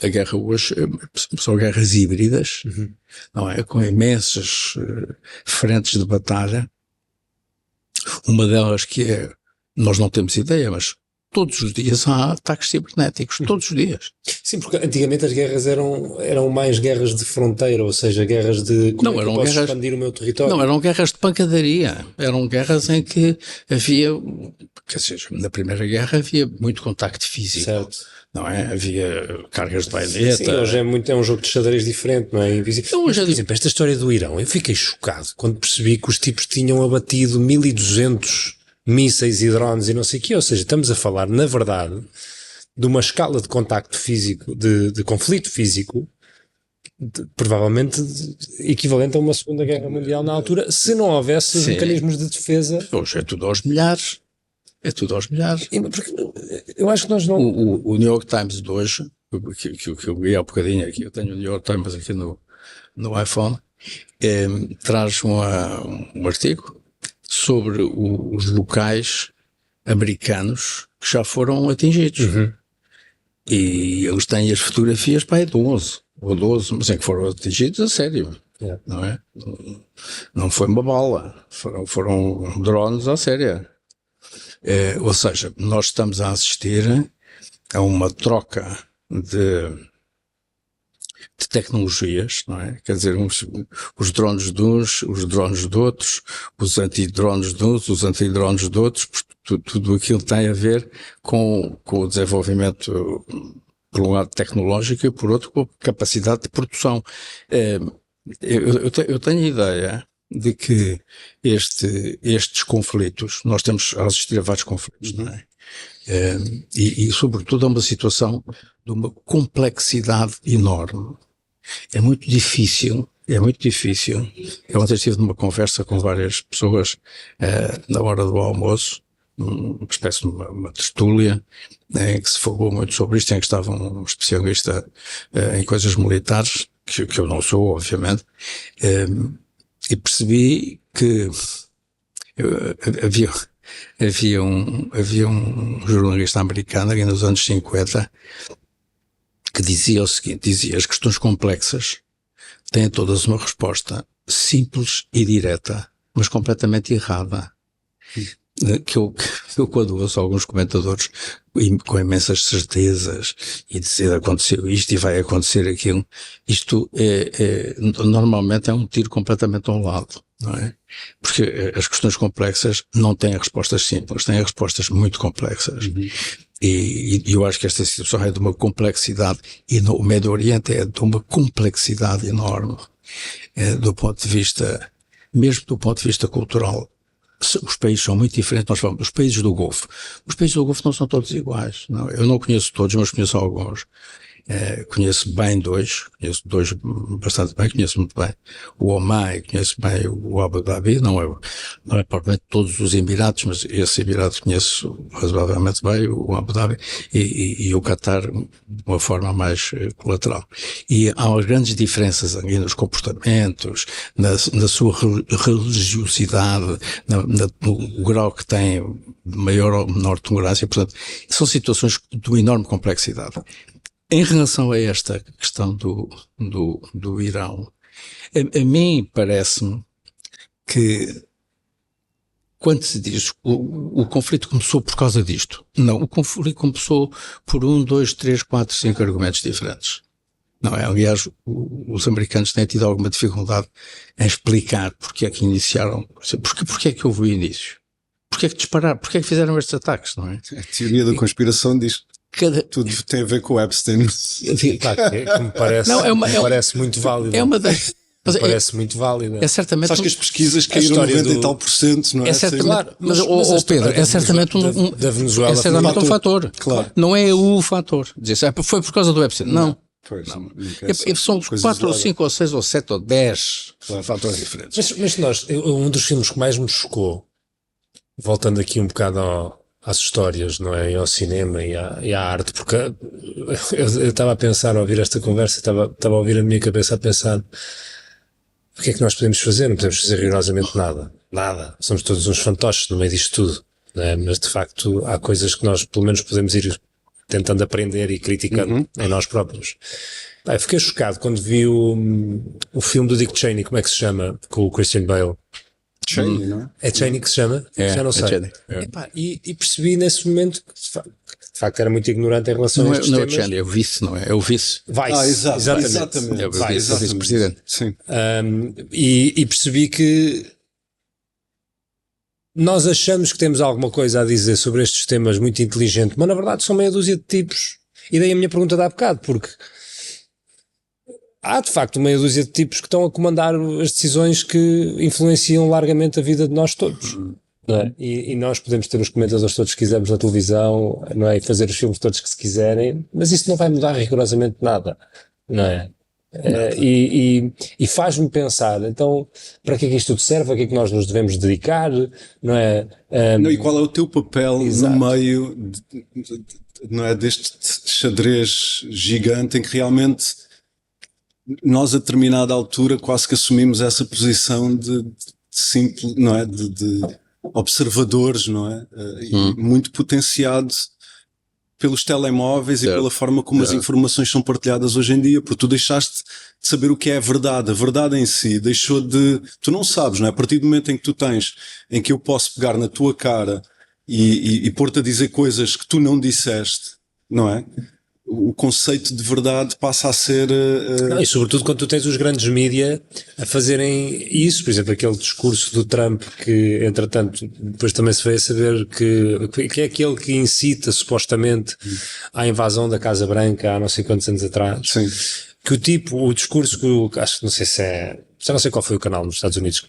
A guerra hoje são guerras híbridas, não é? Com imensas frentes de batalha. Uma delas que é, nós não temos ideia, mas todos os dias há ataques cibernéticos, todos os dias. Sim, porque antigamente as guerras eram mais guerras de fronteira, ou seja, guerras de como não, é que eu posso expandir o meu território. Não, eram guerras de pancadaria, eram guerras em que havia, quer dizer, na Primeira Guerra havia muito contacto físico. Certo. Não é? Havia cargas de baioneta. Sim, hoje é um jogo de xadrez diferente, não é? Invisível. Mas, por exemplo, esta história do Irão, eu fiquei chocado quando percebi que os tipos tinham abatido 1200 mísseis e drones e não sei o quê, ou seja, estamos a falar, na verdade, de uma escala de contacto físico, de conflito físico, provavelmente equivalente a uma Segunda Guerra Mundial na altura, se não houvesse os mecanismos de defesa. Hoje é tudo aos milhares. É tudo aos milhares. Porque eu acho que nós não... O New York Times de hoje, que eu li há bocadinho aqui, eu tenho o New York Times aqui no iPhone, traz um artigo sobre os locais americanos que já foram atingidos. E eles têm as fotografias para 12, mas é que foram atingidos a sério. Não é? Não foi uma bala, foram drones a sério. Ou seja, nós estamos a assistir a uma troca de tecnologias, não é? Quer dizer, os drones de uns, os drones de outros, os antidrones de uns, os antidrones de outros, tudo aquilo tem a ver com o desenvolvimento, por um lado tecnológico e por outro com a capacidade de produção. Eu tenho a ideia de que estes conflitos, nós temos a assistir a vários conflitos, não é? E sobretudo a uma situação de uma complexidade enorme. É muito difícil. Eu ontem estive numa conversa com várias pessoas na hora do almoço, uma espécie de uma tertúlia, em que se falou muito sobre isto, em que estava um especialista em coisas militares, que eu não sou, obviamente, e percebi que havia um jornalista americano ali nos anos 50 que dizia o seguinte, as questões complexas têm todas uma resposta simples e direta, mas completamente errada. Que eu quando ouço alguns comentadores com imensas certezas e dizer aconteceu isto e vai acontecer aquilo, isto normalmente é um tiro completamente ao lado, não é? Porque as questões complexas não têm respostas simples, têm respostas muito complexas. E eu acho que esta situação é de uma complexidade, e o Médio Oriente é de uma complexidade enorme, do ponto de vista, mesmo do ponto de vista cultural. Os países são muito diferentes. Nós falamos, os países do Golfo não são todos iguais. Não, eu não conheço todos, mas conheço alguns. Conheço bem dois bastante bem, conheço muito bem o Oman, conheço bem o Abu Dhabi, não é propriamente todos os Emirados, mas esse Emirados conheço razoavelmente bem, o Abu Dhabi, e o Qatar de uma forma mais colateral. E há grandes diferenças aqui nos comportamentos, na sua religiosidade, no grau que tem de maior ou menor tolerância. Portanto, são situações de uma enorme complexidade. Em relação a esta questão do Irão, a mim parece-me que quando se diz o conflito começou por causa disto, não, o conflito começou por 1, 2, 3, 4, 5 argumentos diferentes. Não é? Aliás, os americanos têm tido alguma dificuldade em explicar porque é que iniciaram, porque é que houve o início, porque é que dispararam, porque é que fizeram estes ataques, não é? A teoria da conspiração diz tudo tem a ver com o Epstein. Que me parece, parece muito válido. É uma das... Parece muito válido. É certamente. Sabes que as pesquisas caíram 90 e tal %, não é? É certamente, claro, mas Pedro, é certamente da Venezuela, é certamente um fator. Claro. Não é o fator. Dizer, foi por causa do Epstein. Não. São 4 ou 5 ou 6 ou 7 ou 10 fatores diferentes. Mas um dos filmes que mais me chocou, voltando aqui um bocado às histórias, não é? E ao cinema e à arte, porque eu estava a pensar, a ouvir esta conversa, estava a ouvir a minha cabeça a pensar: o que é que nós podemos fazer? Não podemos fazer rigorosamente nada. Somos todos uns fantoches no meio disto tudo, não é? Mas de facto há coisas que nós pelo menos podemos ir tentando aprender e criticando em nós próprios. Eu fiquei chocado quando vi o filme do Dick Cheney, como é que se chama? Com o Christian Bale. Cheney, não é? É Cheney que se chama? Já não sei. Cheney. E percebi nesse momento que de facto era muito ignorante em relação a estes temas. Não é o Cheney, é o vice, não é? É o vice. Exatamente. É o vice-presidente. Sim. E percebi que nós achamos que temos alguma coisa a dizer sobre estes temas muito inteligente, mas na verdade são meia dúzia de tipos. E daí a minha pergunta de há bocado, porque há de facto meia dúzia de tipos que estão a comandar as decisões que influenciam largamente a vida de nós todos. Não é? E nós podemos ter os comentadores todos que quisermos na televisão, não é? E fazer os filmes todos que se quiserem, mas isso não vai mudar rigorosamente nada, não é? E faz-me pensar, então, para que é que isto tudo serve? A que é que nós nos devemos dedicar? Não é? Não, e qual é o teu papel no meio não é, deste xadrez gigante em que realmente nós a determinada altura quase que assumimos essa posição de simples, não é? De observadores, não é? E muito potenciado pelos telemóveis e pela forma como as informações são partilhadas hoje em dia, porque tu deixaste de saber o que é a verdade. A verdade em si deixou de... Tu não sabes, não é? A partir do momento em que tu tens, em que eu posso pegar na tua cara e pôr-te a dizer coisas que tu não disseste, não é? O conceito de verdade passa a ser... Não, e sobretudo quando tu tens os grandes mídia a fazerem isso, por exemplo, aquele discurso do Trump que, entretanto, depois também se veio a saber que é aquele que incita, supostamente, à invasão da Casa Branca há não sei quantos anos atrás. Sim. Que o discurso que acho que não sei se é... Já não sei qual foi o canal nos Estados Unidos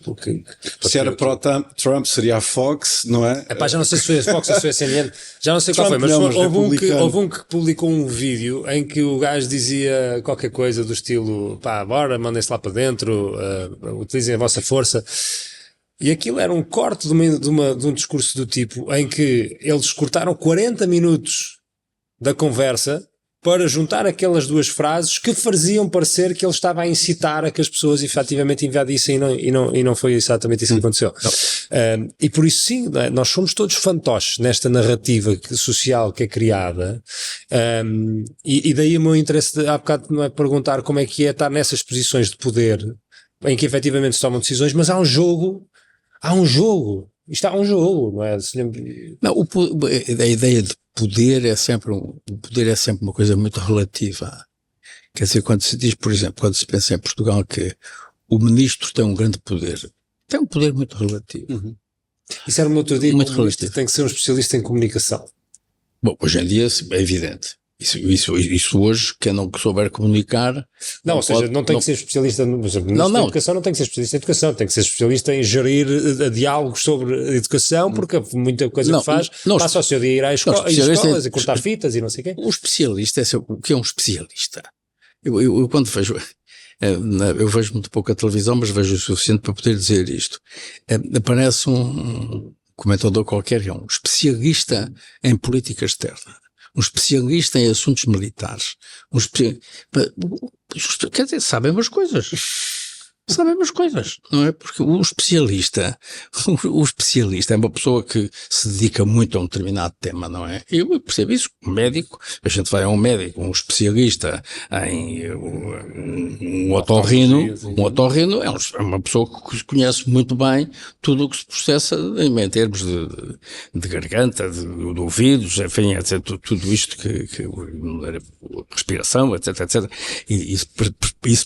se era pró-Trump seria a Fox, não é? Já não sei se foi a Fox ou se foi a CNN, já não sei qual foi, mas houve um que publicou um vídeo em que o gajo dizia qualquer coisa do estilo, pá, bora, mandem-se lá para dentro, utilizem a vossa força. E aquilo era um corte de um discurso do tipo em que eles cortaram 40 minutos da conversa para juntar aquelas duas frases que faziam parecer que ele estava a incitar a que as pessoas efetivamente invadissem e não foi exatamente isso que aconteceu. E por isso sim, nós somos todos fantoches nesta narrativa social que é criada, e daí o meu interesse há bocado não é perguntar como é que é estar nessas posições de poder em que efetivamente se tomam decisões, mas há um jogo. Isto há um jogo, não é? Não, a ideia de poder é sempre uma coisa muito relativa. Quer dizer, quando se diz, por exemplo, quando se pensa em Portugal que o ministro tem um grande poder, tem um poder muito relativo. Isso era o meu outro dia, muito relativo. Tem que ser um especialista em comunicação. Bom, hoje em dia é evidente. Isso hoje, quem não souber comunicar... Não, ou seja, não tem que ser especialista, por exemplo, na educação não tem que ser especialista em educação, tem que ser especialista em gerir diálogos sobre educação, porque muita coisa que faz, passa o seu dia a ir às escolas, a cortar fitas e não sei o quê. O especialista, o que é um especialista? Eu quando vejo... Eu vejo muito pouco a televisão, mas vejo o suficiente para poder dizer isto. Aparece um comentador qualquer, é um especialista em política externa, um especialista em assuntos militares, quer dizer, sabem umas coisas. Sabem umas coisas, não é? Porque o especialista é uma pessoa que se dedica muito a um determinado tema, não é? Eu percebo isso. Um médico, a gente vai a um médico, um especialista em um otorrino é uma pessoa que conhece muito bem tudo o que se processa em termos de garganta, de ouvidos, enfim, etc. Tudo isto que respiração, etc, etc. E isso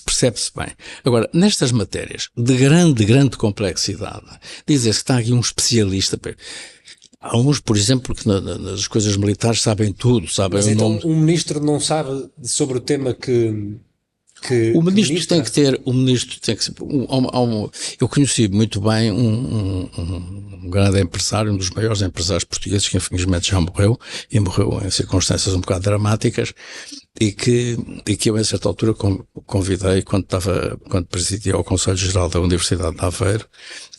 percebe-se bem. Agora, nestas matérias de grande complexidade, dizer-se que está aqui um especialista. Há uns, por exemplo, que nas coisas militares sabem tudo, sabem mas o então nome. um ministro não sabe sobre o tema que o ministro tem que ser, eu conheci muito bem um grande empresário, um dos maiores empresários portugueses, que infelizmente já morreu, e morreu em circunstâncias um bocado dramáticas, e que eu a certa altura convidei, quando presidia o Conselho Geral da Universidade de Aveiro,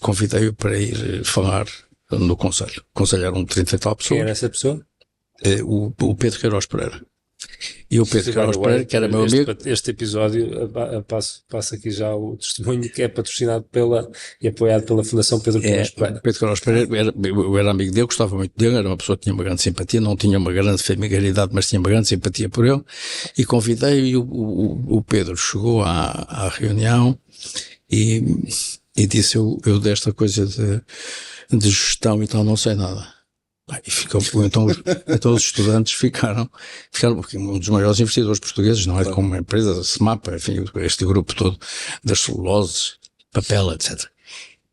convidei-o para ir falar no Conselho. O Conselho eram 30 e tal pessoas. Quem era essa pessoa? O Pedro Queiroz Pereira. E o Pedro Queiroz Pereira, que era meu amigo. Este episódio, passo aqui já o testemunho, que é patrocinado e apoiado pela Fundação Pedro Queiroz Pereira. Pedro Queiroz Pereira, eu era amigo dele, gostava muito dele, era uma pessoa que tinha uma grande simpatia, não tinha uma grande familiaridade, mas tinha uma grande simpatia por ele, e convidei-o, e o Pedro chegou à reunião e disse, eu desta coisa de gestão e tal, não sei nada. E então os estudantes ficaram, porque um dos maiores investidores portugueses, não é? Como uma empresa, a SEMAPA, enfim, este grupo todo das celuloses, papel, etc.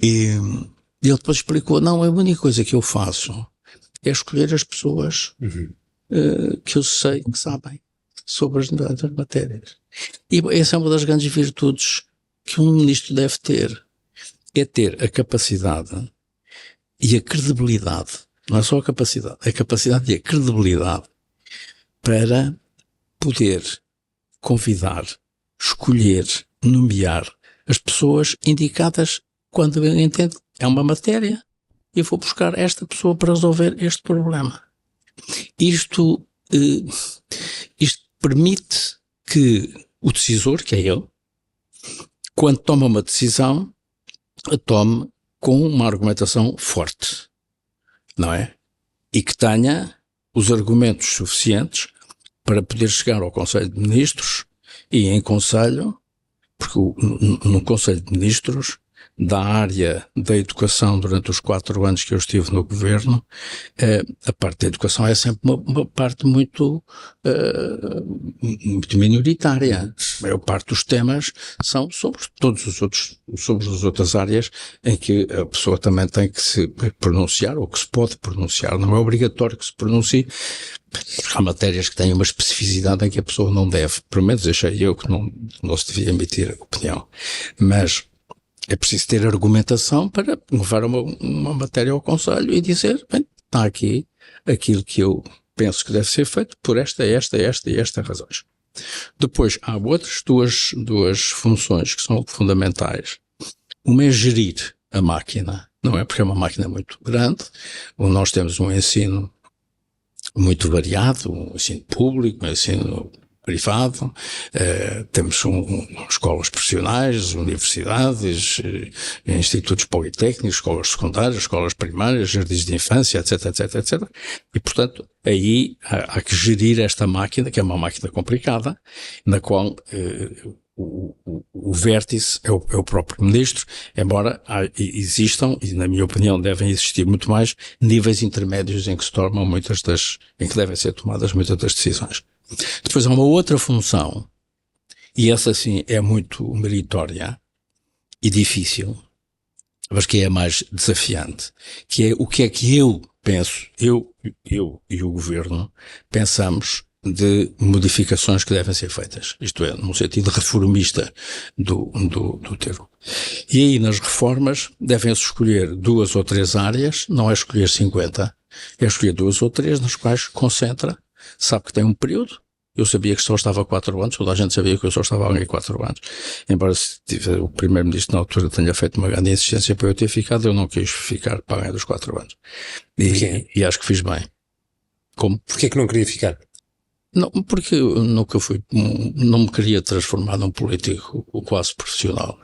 E ele depois explicou, não, a única coisa que eu faço é escolher as pessoas que eu sei que sabem sobre as matérias. E essa é uma das grandes virtudes que um ministro deve ter, é ter a capacidade e a credibilidade. Não é só a capacidade e a credibilidade para poder convidar, escolher, nomear as pessoas indicadas quando ele entende é uma matéria e eu vou buscar esta pessoa para resolver este problema. Isto permite que o decisor, que é ele, quando toma uma decisão, a tome com uma argumentação forte. Não é? E que tenha os argumentos suficientes para poder chegar ao Conselho de Ministros e em Conselho, porque no Conselho de Ministros, da área da educação durante os 4 anos que eu estive no governo, a parte da educação é sempre uma parte muito minoritária. A maior parte dos temas são sobre as outras áreas em que a pessoa também tem que se pronunciar, ou que se pode pronunciar. Não é obrigatório que se pronuncie, porque há matérias que têm uma especificidade em que a pessoa não deve, pelo menos achei eu que não se devia emitir opinião. Mas é preciso ter argumentação para levar uma matéria ao Conselho e dizer, bem, está aqui aquilo que eu penso que deve ser feito por esta razões. Depois, há outras duas funções que são fundamentais. Uma é gerir a máquina, não é? Porque é uma máquina muito grande, onde nós temos um ensino muito variado, um ensino público, um ensino privado, temos escolas profissionais, universidades, institutos politécnicos, escolas secundárias, escolas primárias, jardins de infância, etc, etc, etc. E, portanto, aí há que gerir esta máquina, que é uma máquina complicada, na qual o vértice é o próprio ministro, embora existam, e na minha opinião devem existir muito mais, níveis intermédios em que se tomam em que devem ser tomadas muitas das decisões. Depois há uma outra função, e essa sim é muito meritória e difícil, mas que é a mais desafiante, que é o que é que eu eu e o Governo pensamos de modificações que devem ser feitas, isto é, no sentido reformista do termo. E aí nas reformas devem-se escolher 2 ou 3 áreas, não é escolher 50, é escolher 2 ou 3 nas quais concentra, sabe que tem um período. Eu sabia que só estava 4 anos, toda a gente sabia que eu só estava ali 4 anos, embora o Primeiro-Ministro na altura tenha feito uma grande insistência para eu ter ficado, eu não quis ficar para além dos 4 anos. E acho que fiz bem. Como? Porquê que não queria ficar? Não, porque eu nunca fui, não me queria transformar num político quase profissional.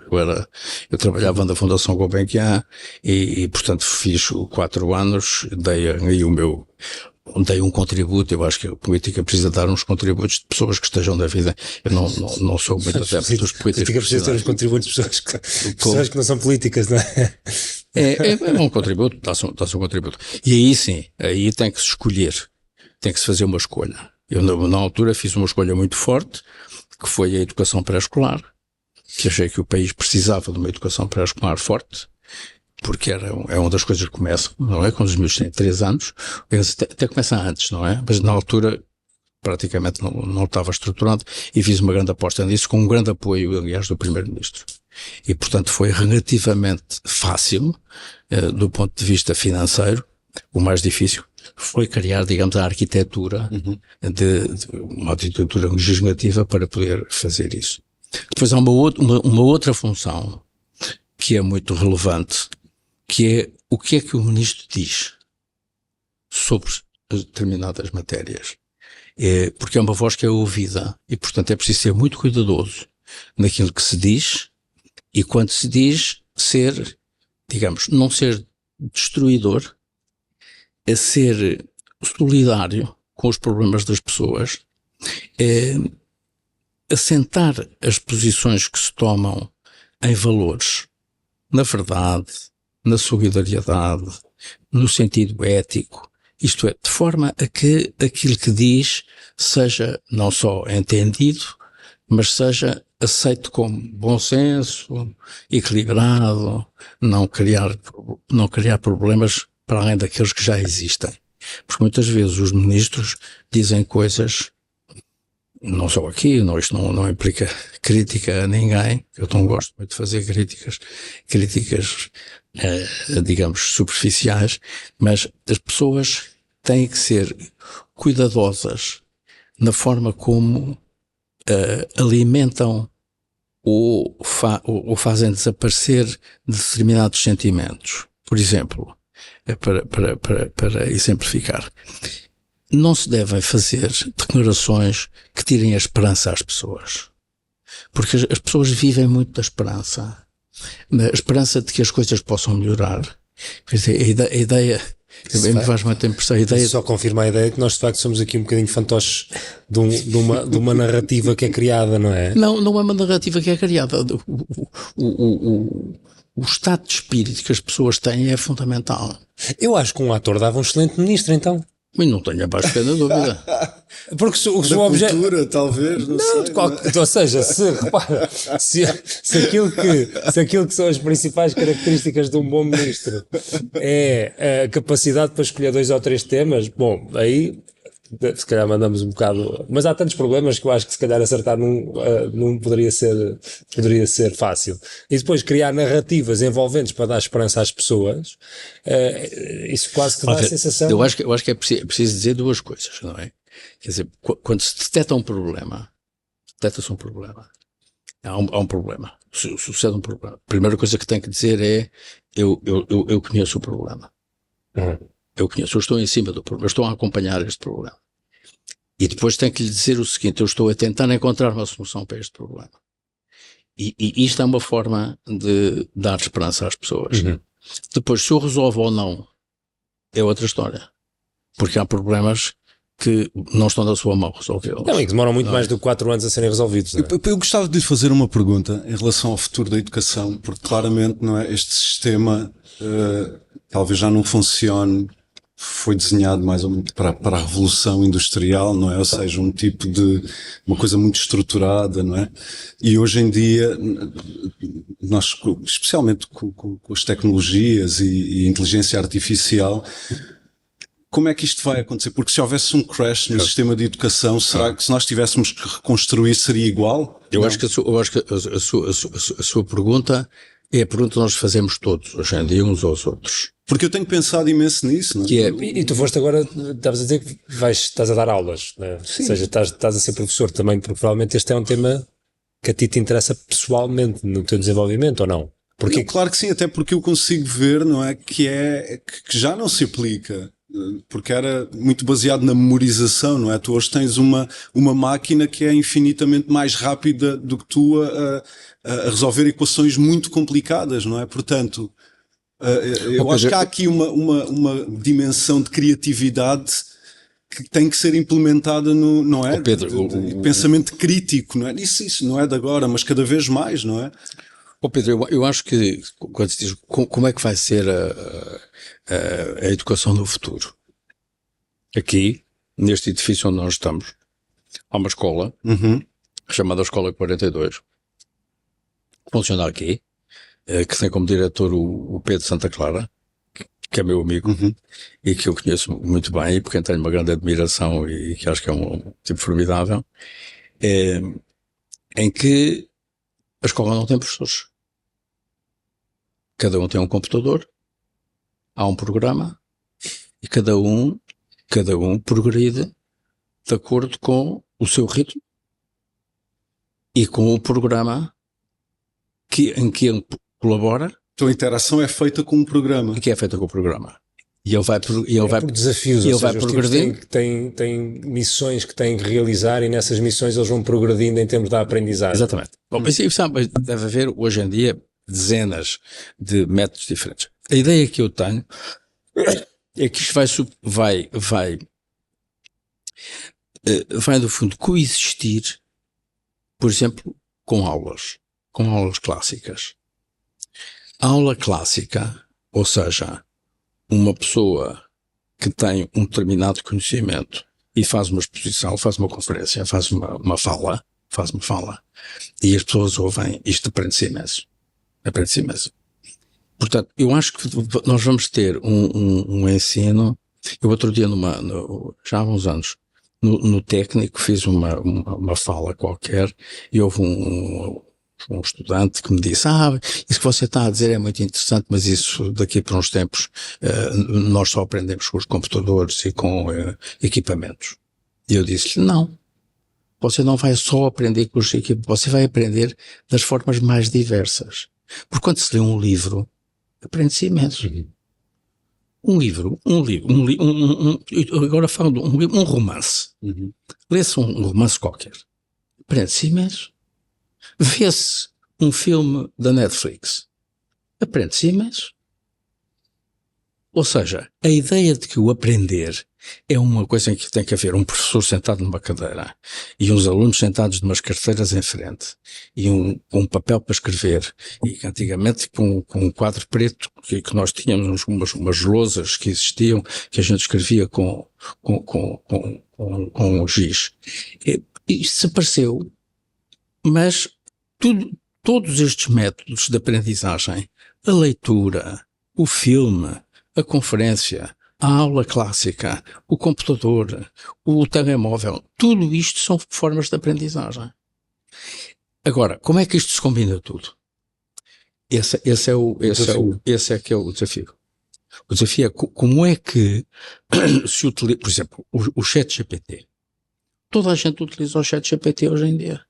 Eu trabalhava na Fundação Gulbenkian e portanto fiz 4 anos, dei um contributo. Eu acho que a política precisa dar uns contributos de pessoas que estejam na vida. Eu não sou muito adepto dos políticos. A política precisa ter uns contributos de pessoas que não são políticas, não é? É um contributo, dá-se um contributo. E aí sim, aí tem que se escolher, tem que se fazer uma escolha. Eu na altura fiz uma escolha muito forte, que foi a educação pré-escolar, que achei que o país precisava de uma educação pré-escolar forte, porque é uma das coisas que começam, não é? Quando os meus têm 3 anos, eles até começam antes, não é? Mas na altura praticamente não estava estruturado e fiz uma grande aposta nisso, com um grande apoio, aliás, do Primeiro-Ministro. E portanto foi relativamente fácil, do ponto de vista financeiro. O mais difícil foi criar, digamos, a arquitetura de uma arquitetura legislativa para poder fazer isso. Depois há uma outra função que é muito relevante, que é o que é que o Ministro diz sobre determinadas matérias. Porque é uma voz que é ouvida e, portanto, é preciso ser muito cuidadoso naquilo que se diz e, quando se diz, ser, digamos, não ser destruidor, a ser solidário com os problemas das pessoas, assentar as posições que se tomam em valores, na verdade, na solidariedade, no sentido ético, isto é, de forma a que aquilo que diz seja não só entendido, mas seja aceito como bom senso, equilibrado, não criar problemas para além daqueles que já existem. Porque muitas vezes os ministros dizem coisas, não só aqui, isto não implica crítica a ninguém, eu não gosto muito de fazer críticas, digamos, superficiais, mas as pessoas têm que ser cuidadosas na forma como alimentam ou fazem desaparecer determinados sentimentos. Por exemplo, para exemplificar, não se devem fazer declarações que tirem a esperança às pessoas, porque as pessoas vivem muito da esperança, a esperança de que as coisas possam melhorar. Quer dizer, a ideia me faz muito impressão. Só confirma a ideia que nós de facto somos aqui um bocadinho fantoches de uma narrativa que é criada, não é? Não é uma narrativa que é criada. O estado de espírito que as pessoas têm é fundamental. Eu acho que um ator dava um excelente ministro, então. Mas não tenho a mais pequena dúvida. Porque se o objeto... cultura, talvez, não sei. Ou seja, repara, se aquilo que são as principais características de um bom ministro é a capacidade para escolher 2 ou 3 temas, bom, aí se calhar mandamos um bocado, mas há tantos problemas que eu acho que se calhar acertar num poderia ser fácil. E depois criar narrativas envolventes para dar esperança às pessoas, isso quase que dá a sensação. Eu acho que é preciso dizer 2 coisas, não é? Quer dizer, quando se detecta um problema, há um problema, sucede um problema. A primeira coisa que tem que dizer é, eu conheço o problema. Eu estou em cima do problema, eu estou a acompanhar este problema. E depois tem que lhe dizer o seguinte, eu estou a tentar encontrar uma solução para este problema. E isto é uma forma de dar esperança às pessoas. Depois, se eu resolvo ou não, é outra história. Porque há problemas que não estão na sua mão resolvê-los. Não, e que demoram muito mais do que 4 anos a serem resolvidos. Não é? Eu gostava de lhe fazer uma pergunta em relação ao futuro da educação, porque claramente, não é, este sistema talvez já não funcione. Foi desenhado mais ou menos para a revolução industrial, não é? Ou seja, uma coisa muito estruturada, não é? E hoje em dia, nós, especialmente com as tecnologias e inteligência artificial, como é que isto vai acontecer? Porque se houvesse um crash no sistema de educação, será que se nós tivéssemos que reconstruir seria igual? Eu Não. acho que, a sua pergunta é a pergunta que nós fazemos todos hoje em dia uns aos outros. Porque eu tenho pensado imenso nisso, não é? Que é, E tu foste agora, estavas a dizer que estás a dar aulas, né? Ou seja, estás a ser professor também, porque provavelmente este é um tema que a ti te interessa pessoalmente no teu desenvolvimento, ou não? Porque Não, claro que sim, até porque eu consigo ver, não é, que já não se aplica, porque era muito baseado na memorização, não é? Tu hoje tens uma máquina que é infinitamente mais rápida do que tu a resolver equações muito complicadas, não é? Portanto, eu acho que há aqui uma dimensão de criatividade que tem que ser implementada no, não é? Pedro, de pensamento crítico, não é? Isso não é de agora, mas cada vez mais, não é? Pedro, eu acho que quando se diz como é que vai ser a educação no futuro, aqui, neste edifício onde nós estamos, há uma escola chamada Escola 42, que funciona aqui, que tem como diretor o Pedro Santa Clara, que é meu amigo e que eu conheço muito bem e por quem tenho uma grande admiração e que acho que é um tipo formidável, em que a escola não tem professores. Cada um tem um computador, há um programa e cada um progride de acordo com o seu ritmo e com o programa em que ele colabora. Então a interação é feita com um programa. E que é feita com o programa. E ele vai por desafios, e ele ou seja, vai os tipos progredindo. têm missões que têm que realizar e nessas missões eles vão progredindo em termos da aprendizagem. Exatamente. Bom, mas sabe, deve haver hoje em dia dezenas de métodos diferentes. A ideia que eu tenho é que isto vai no fundo coexistir, por exemplo, com aulas clássicas. A aula clássica, ou seja, uma pessoa que tem um determinado conhecimento e faz uma exposição, faz uma conferência, faz uma fala, e as pessoas ouvem, isto aprende-se imenso. Portanto, eu acho que nós vamos ter um ensino. Eu outro dia, já há uns anos, no técnico, fiz uma fala qualquer e houve um estudante que me disse: isso que você está a dizer é muito interessante, mas isso daqui para uns tempos nós só aprendemos com os computadores e com equipamentos. E eu disse-lhe: não, você não vai só aprender com os equipamentos, você vai aprender das formas mais diversas. Porque quando se lê um livro, aprende-se imenso. Agora falo de um romance. Lê-se um romance qualquer, aprende-se imenso. Vê-se um filme da Netflix, aprende-se imenso. Ou seja, a ideia de que o aprender é uma coisa em que tem que haver um professor sentado numa cadeira e uns alunos sentados numas carteiras em frente e um papel para escrever, e que antigamente com um quadro preto que nós tínhamos umas lousas que existiam que a gente escrevia com um giz. Isso desapareceu, mas todos estes métodos de aprendizagem, a leitura, o filme, a conferência, a aula clássica, o computador, o telemóvel, tudo isto são formas de aprendizagem. Agora, como é que isto se combina tudo? Esse é o desafio. O desafio é como é que se utiliza, por exemplo, o ChatGPT. Toda a gente utiliza o ChatGPT hoje em dia.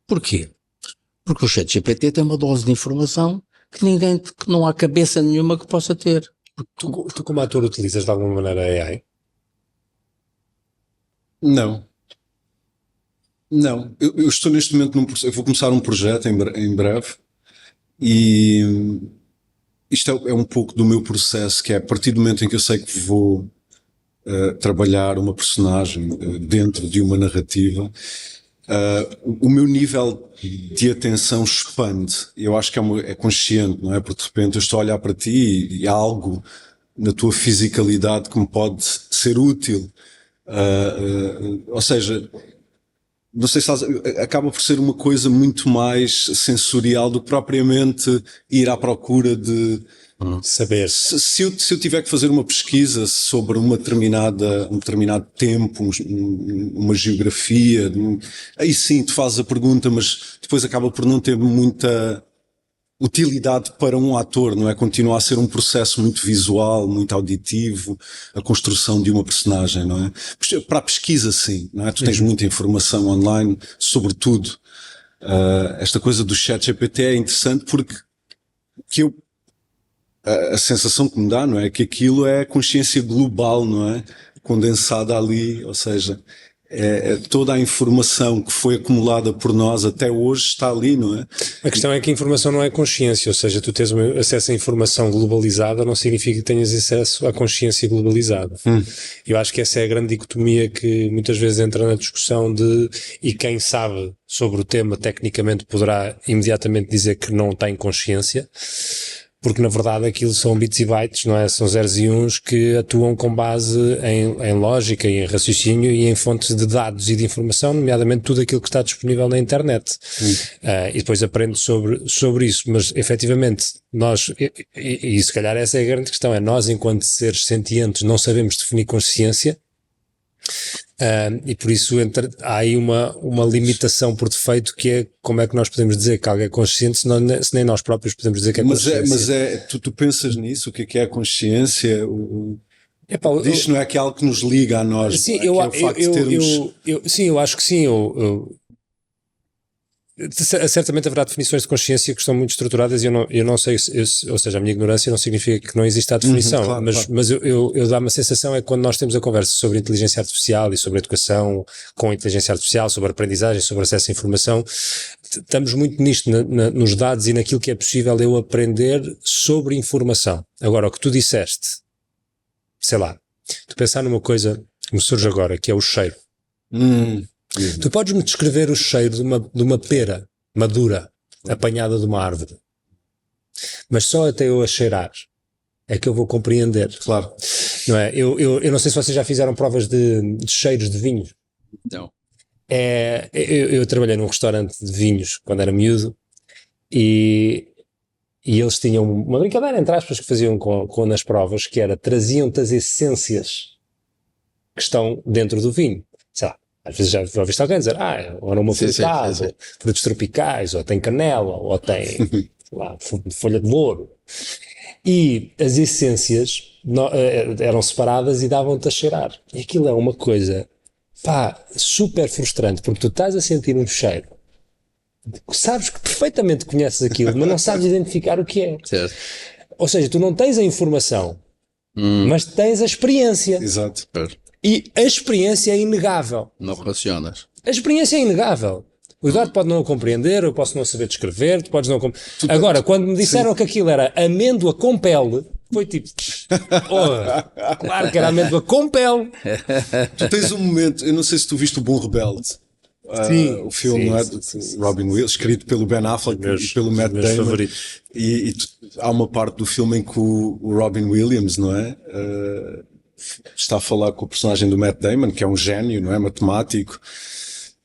Porquê? Porque o ChatGPT tem uma dose de informação que não há cabeça nenhuma que possa ter. Tu como ator utilizas de alguma maneira a AI? Não. Eu estou neste momento eu vou começar um projeto em breve e isto é um pouco do meu processo, que é a partir do momento em que eu sei que vou trabalhar uma personagem dentro de uma narrativa, o meu nível de atenção expande. Eu acho que é consciente, não é? Porque de repente eu estou a olhar para ti e há algo na tua fisicalidade que me pode ser útil. Ou seja, não sei se acaba por ser uma coisa muito mais sensorial do que propriamente ir à procura de Saber. se eu tiver que fazer uma pesquisa sobre um determinado tempo, uma geografia, aí sim tu fazes a pergunta, mas depois acaba por não ter muita utilidade para um ator, não é? Continua a ser um processo muito visual, muito auditivo, a construção de uma personagem, não é? Para a pesquisa, sim, não é? Tu tens muita informação online, sobretudo. Esta coisa do ChatGPT é interessante porque a sensação que me dá, não é? Que aquilo é consciência global, não é? Condensada ali, ou seja, toda a informação que foi acumulada por nós até hoje está ali, não é? A questão é que a informação não é consciência, ou seja, tu tens acesso à informação globalizada não significa que tenhas acesso à consciência globalizada. Eu acho que essa é a grande dicotomia que muitas vezes entra na discussão e quem sabe sobre o tema tecnicamente poderá imediatamente dizer que não tem consciência, porque na verdade aquilo são bits e bytes, não é? São zeros e uns que atuam com base em lógica e em raciocínio e em fontes de dados e de informação, nomeadamente tudo aquilo que está disponível na internet. E depois aprende sobre isso, mas efetivamente nós, e se calhar essa é a grande questão, é nós enquanto seres sentientes não sabemos definir consciência. E por isso há aí uma limitação por defeito, que é como é que nós podemos dizer que algo é consciente se nem nós próprios podemos dizer que é consciência. Tu pensas nisso, o que é a consciência? Isto não é que é algo que nos liga a nós. Sim, eu acho que sim. Certamente haverá definições de consciência que estão muito estruturadas e eu não sei, ou seja, a minha ignorância não significa que não exista a definição, claro. Mas eu dá-me a sensação é que quando nós temos a conversa sobre inteligência artificial e sobre educação com inteligência artificial, sobre aprendizagem, sobre acesso à informação, estamos muito nisto, nos dados e naquilo que é possível eu aprender sobre informação. Agora, o que tu disseste, sei lá, tu pensar numa coisa que me surge agora, que é o cheiro. Tu podes-me descrever o cheiro de uma pera madura, apanhada de uma árvore, mas só até eu a cheirar é que eu vou compreender. Claro. Não é? Eu não sei se vocês já fizeram provas de cheiros de vinhos. Não. Eu trabalhei num restaurante de vinhos quando era miúdo e eles tinham uma brincadeira, entre aspas, que faziam nas provas, que era, traziam-te as essências que estão dentro do vinho. Sei lá, às vezes já ouviste alguém dizer, ou aroma frutado, ou frutos tropicais, ou tem canela, ou tem sei lá, folha de louro. E as essências eram separadas e davam-te a cheirar. E aquilo é uma coisa, super frustrante, porque tu estás a sentir um cheiro, sabes que perfeitamente conheces aquilo, mas não sabes identificar o que é. Certo. Ou seja, tu não tens a informação, mas tens a experiência. Exato. E a experiência é inegável. Não relacionas. A experiência é inegável. O Eduardo pode não a compreender, eu posso não saber descrever, tu podes não compreender. Agora, quando me disseram que aquilo era amêndoa com pele, foi tipo, claro que era amêndoa com pele. Tu tens um momento, eu não sei se tu viste o Bom Rebelde. O filme, não é? Robin Williams, escrito pelo Ben Affleck e pelo Matt Damon. Há uma parte do filme em que o Robin Williams, não é? Está a falar com o personagem do Matt Damon, que é um gênio, não é? Matemático.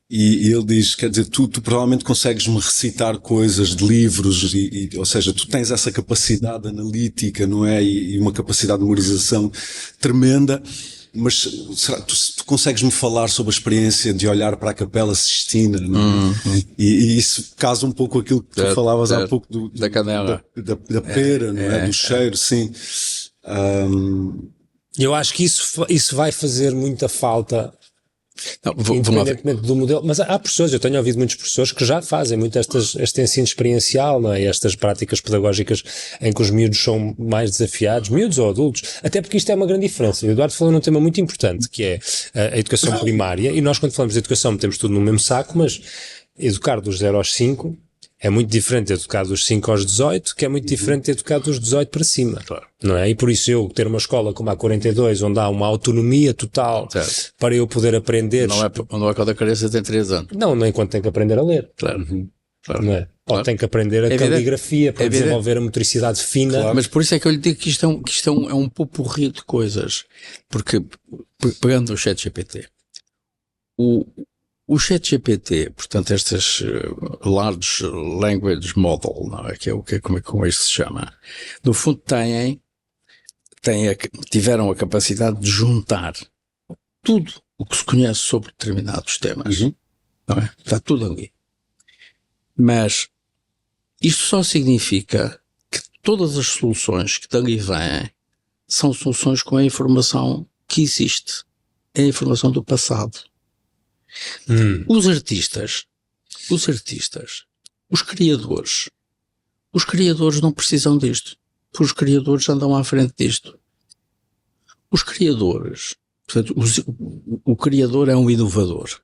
E ele diz, quer dizer, tu provavelmente consegues-me recitar coisas de livros, ou seja, tu tens essa capacidade analítica, não é? E uma capacidade de memorização tremenda, mas tu consegues-me falar sobre a experiência de olhar para a Capela Sistina, não é? E isso casa um pouco aquilo que tu falavas há pouco da canela, da pera, não é? Do cheiro, sim. Eu acho que isso vai fazer muita falta. Não, independentemente do modelo, mas há professores, eu tenho ouvido muitos professores que já fazem muito este ensino experiencial, não é? Estas práticas pedagógicas em que os miúdos são mais desafiados, miúdos ou adultos, até porque isto é uma grande diferença. O Eduardo falou num tema muito importante, que é a educação primária, e nós quando falamos de educação metemos tudo no mesmo saco, mas educar dos 0 aos 5 é muito diferente de educar dos 5 aos 18, que é muito diferente de educar dos 18 para cima. Claro. Não é? E por isso eu ter uma escola como a 42, onde há uma autonomia total, certo, para eu poder aprender... Não é quando a criança tem 3 anos. Não, nem quando tem que aprender a ler. Claro. Claro. Não é? Ou tem que aprender a caligrafia para desenvolver a motricidade fina. Claro. Mas por isso é que eu lhe digo que isto é um popurrí de coisas. Porque, pegando o ChatGPT, O ChatGPT, portanto, estas Large Language Model, não é? Como é que se chama? No fundo, tiveram a capacidade de juntar tudo o que se conhece sobre determinados temas. Não é? Está tudo ali. Mas isto só significa que todas as soluções que dali vêm são soluções com a informação que existe. É a informação do passado. Os artistas, os criadores não precisam disto, porque os criadores andam à frente disto. Os criadores, portanto, o criador é um inovador,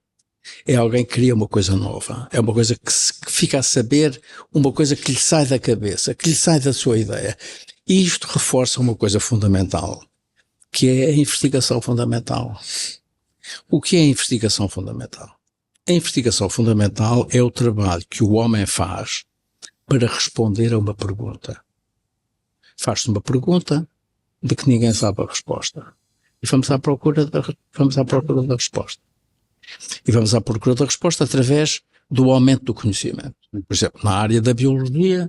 é alguém que cria uma coisa nova, é uma coisa que fica a saber, uma coisa que lhe sai da cabeça, que lhe sai da sua ideia. E isto reforça uma coisa fundamental, que é a investigação fundamental. O que é a investigação fundamental? A investigação fundamental é o trabalho que o homem faz para responder a uma pergunta. Faz-se uma pergunta de que ninguém sabe a resposta. E vamos à procura da resposta. E vamos à procura da resposta através do aumento do conhecimento. Por exemplo, na área da biologia,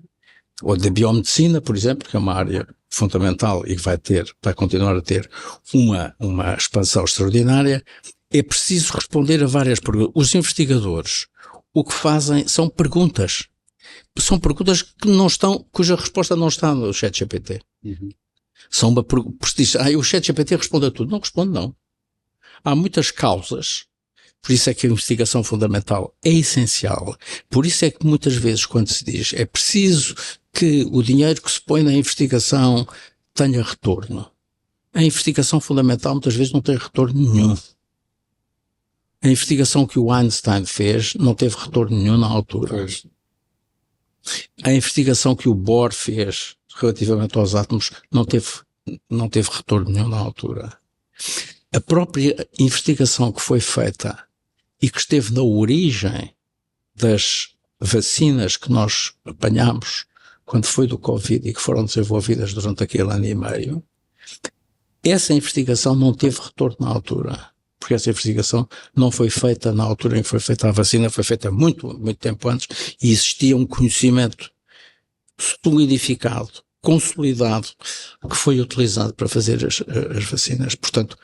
ou da biomedicina, por exemplo, que é uma área fundamental e que vai continuar a ter uma expansão extraordinária, é preciso responder a várias perguntas. Os investigadores, o que fazem são perguntas. São perguntas cuja resposta não está no ChatGPT. São uma pergunta, o ChatGPT responde a tudo. Não responde, não. Há muitas causas. Por isso é que a investigação fundamental é essencial. Por isso é que muitas vezes quando se diz é preciso que o dinheiro que se põe na investigação tenha retorno. A investigação fundamental muitas vezes não tem retorno nenhum. A investigação que o Einstein fez não teve retorno nenhum na altura. A investigação que o Bohr fez relativamente aos átomos não teve retorno nenhum na altura. A própria investigação que foi feita e que esteve na origem das vacinas que nós apanhámos quando foi do Covid e que foram desenvolvidas durante aquele ano e meio, essa investigação não teve retorno na altura. Porque essa investigação não foi feita na altura em que foi feita a vacina, foi feita muito, muito tempo antes e existia um conhecimento solidificado, consolidado, que foi utilizado para fazer as vacinas. Portanto,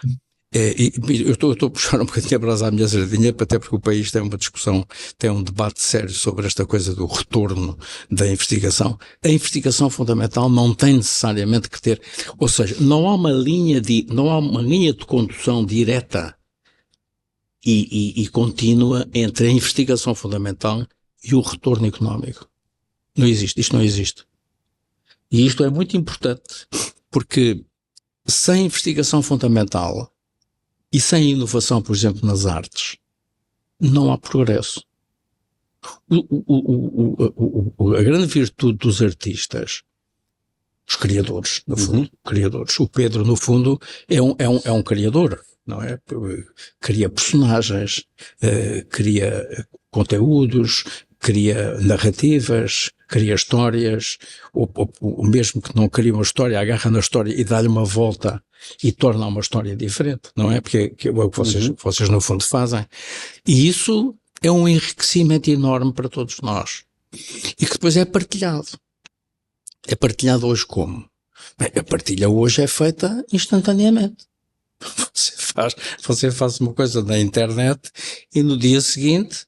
eu estou a puxar um bocadinho a brasa à minha sardinha, até porque o país tem uma discussão, tem um debate sério sobre esta coisa do retorno da investigação. A investigação fundamental não tem necessariamente que ter, ou seja, não há uma linha de condução direta e contínua entre a investigação fundamental e o retorno económico. Não existe, isto não existe. E isto é muito importante, porque sem investigação fundamental e sem inovação, por exemplo, nas artes, não há progresso. A grande virtude dos artistas, os criadores, no fundo, criadores. O Pedro, no fundo, é um criador, não é? Cria personagens, cria conteúdos, cria narrativas, cria histórias, ou mesmo que não cria uma história, agarra na história e dá-lhe uma volta e torna uma história diferente, não é? Porque é o que vocês no fundo fazem. E isso é um enriquecimento enorme para todos nós. E que depois é partilhado. É partilhado hoje como? Bem, a partilha hoje é feita instantaneamente. Você faz uma coisa na internet e no dia seguinte,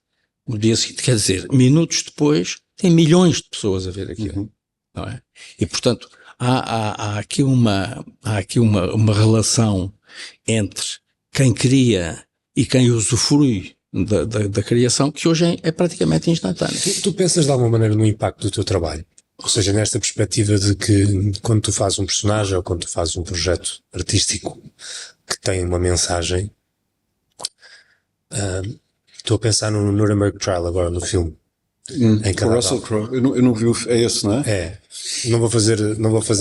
quer dizer, minutos depois, tem milhões de pessoas a ver aquilo. Não é? E portanto, há aqui uma relação entre quem cria e quem usufrui da criação que hoje é praticamente instantânea. Tu pensas de alguma maneira no impacto do teu trabalho? Ou seja, nesta perspectiva de que quando tu fazes um personagem ou quando tu fazes um projeto artístico que tem uma mensagem, estou a pensar no Nuremberg Trial agora, no filme, em O cada Russell Crowe, eu não vi é esse, não é? É, não vou fazer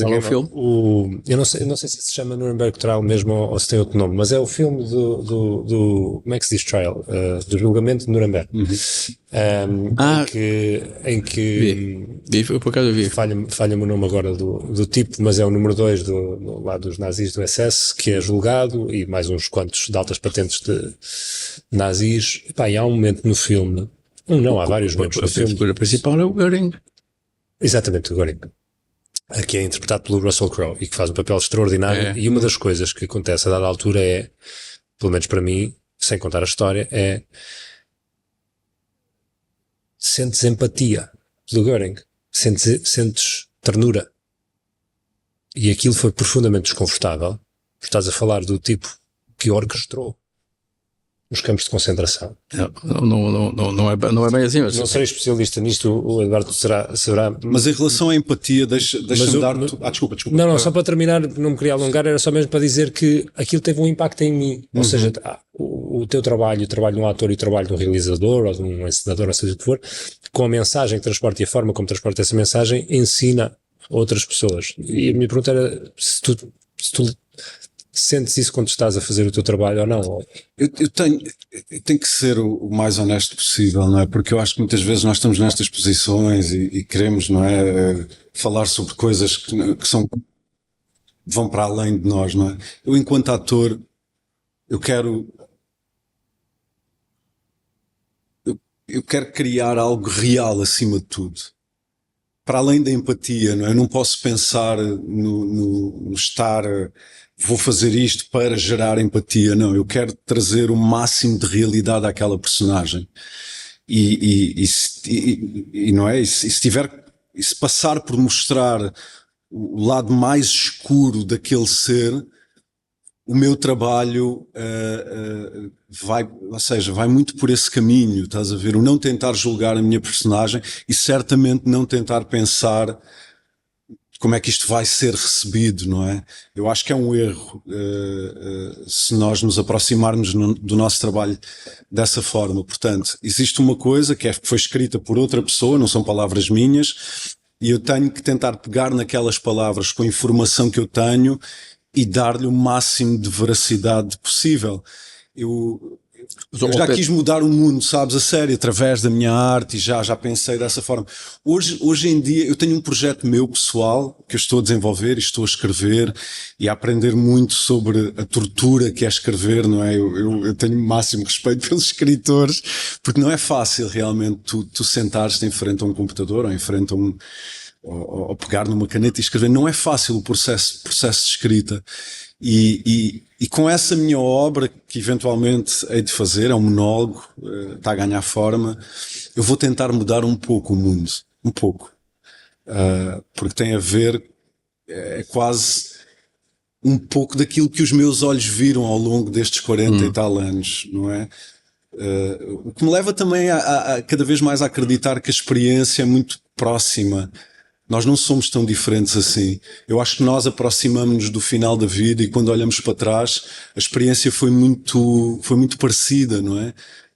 Qual é o filme? Eu não sei se chama Nuremberg Trial mesmo ou se tem outro nome, mas é o filme do como é que se diz trial? Do julgamento de Nuremberg. Em que Vi, foi por acaso vi. falha-me o nome agora do tipo, mas é o número 2 lá dos nazis do SS, que é julgado, e mais uns quantos de altas patentes de nazis. E há um momento no filme, há vários momentos no filme. A figura principal é o Göring. Exatamente, o Göring. Que é interpretado pelo Russell Crowe e que faz um papel extraordinário. E uma das coisas que acontece a dada altura é, pelo menos para mim, sem contar a história, é sentes empatia pelo Göring, sentes ternura. E aquilo foi profundamente desconfortável, porque estás a falar do tipo que orquestrou os campos de concentração. Não é bem assim. Mas Não serei especialista nisto, o Eduardo saberá. Mas em relação à empatia, deixa-me dar... desculpa. Não, só para terminar, não me queria alongar, era só mesmo para dizer que aquilo teve um impacto em mim. Ou seja, o teu trabalho, o trabalho de um ator e o trabalho de um realizador ou de um encenador, não sei o que for, com a mensagem que transporta e a forma como transporta essa mensagem, ensina outras pessoas. E a minha pergunta era se tu sentes isso quando estás a fazer o teu trabalho ou não? Eu tenho que ser o mais honesto possível, não é? Porque eu acho que muitas vezes nós estamos nestas posições e queremos, não é? Falar sobre coisas que vão para além de nós, não é? Eu, enquanto ator, eu quero criar algo real acima de tudo. Para além da empatia, não é? Eu não posso pensar no estar... vou fazer isto para gerar empatia. Não, eu quero trazer o máximo de realidade àquela personagem. Não é? E se passar por mostrar o lado mais escuro daquele ser, o meu trabalho vai muito por esse caminho, estás a ver? O não tentar julgar a minha personagem e certamente não tentar pensar como é que isto vai ser recebido, não é? Eu acho que é um erro se nós nos aproximarmos do nosso trabalho dessa forma. Portanto, existe uma coisa que foi escrita por outra pessoa, não são palavras minhas, e eu tenho que tentar pegar naquelas palavras com a informação que eu tenho e dar-lhe o máximo de veracidade possível. Eu já quis mudar o mundo, sabes, a sério, através da minha arte, e já pensei dessa forma. Hoje em dia eu tenho um projeto meu pessoal que eu estou a desenvolver e estou a escrever e a aprender muito sobre a tortura que é escrever, não é? Eu tenho o máximo respeito pelos escritores, porque não é fácil realmente tu sentares-te em frente a um computador ou em frente a ou pegar numa caneta e escrever. Não é fácil o processo de escrita. E com essa minha obra, que eventualmente hei de fazer, é um monólogo, está a ganhar forma, eu vou tentar mudar um pouco o mundo. Um pouco. Porque tem a ver, é quase um pouco daquilo que os meus olhos viram ao longo destes 40 e tal anos, não é? O que me leva também a cada vez mais a acreditar que a experiência é muito próxima. Nós não somos tão diferentes assim. Eu acho que nós aproximamos-nos do final da vida e quando olhamos para trás, a experiência foi muito parecida, não é?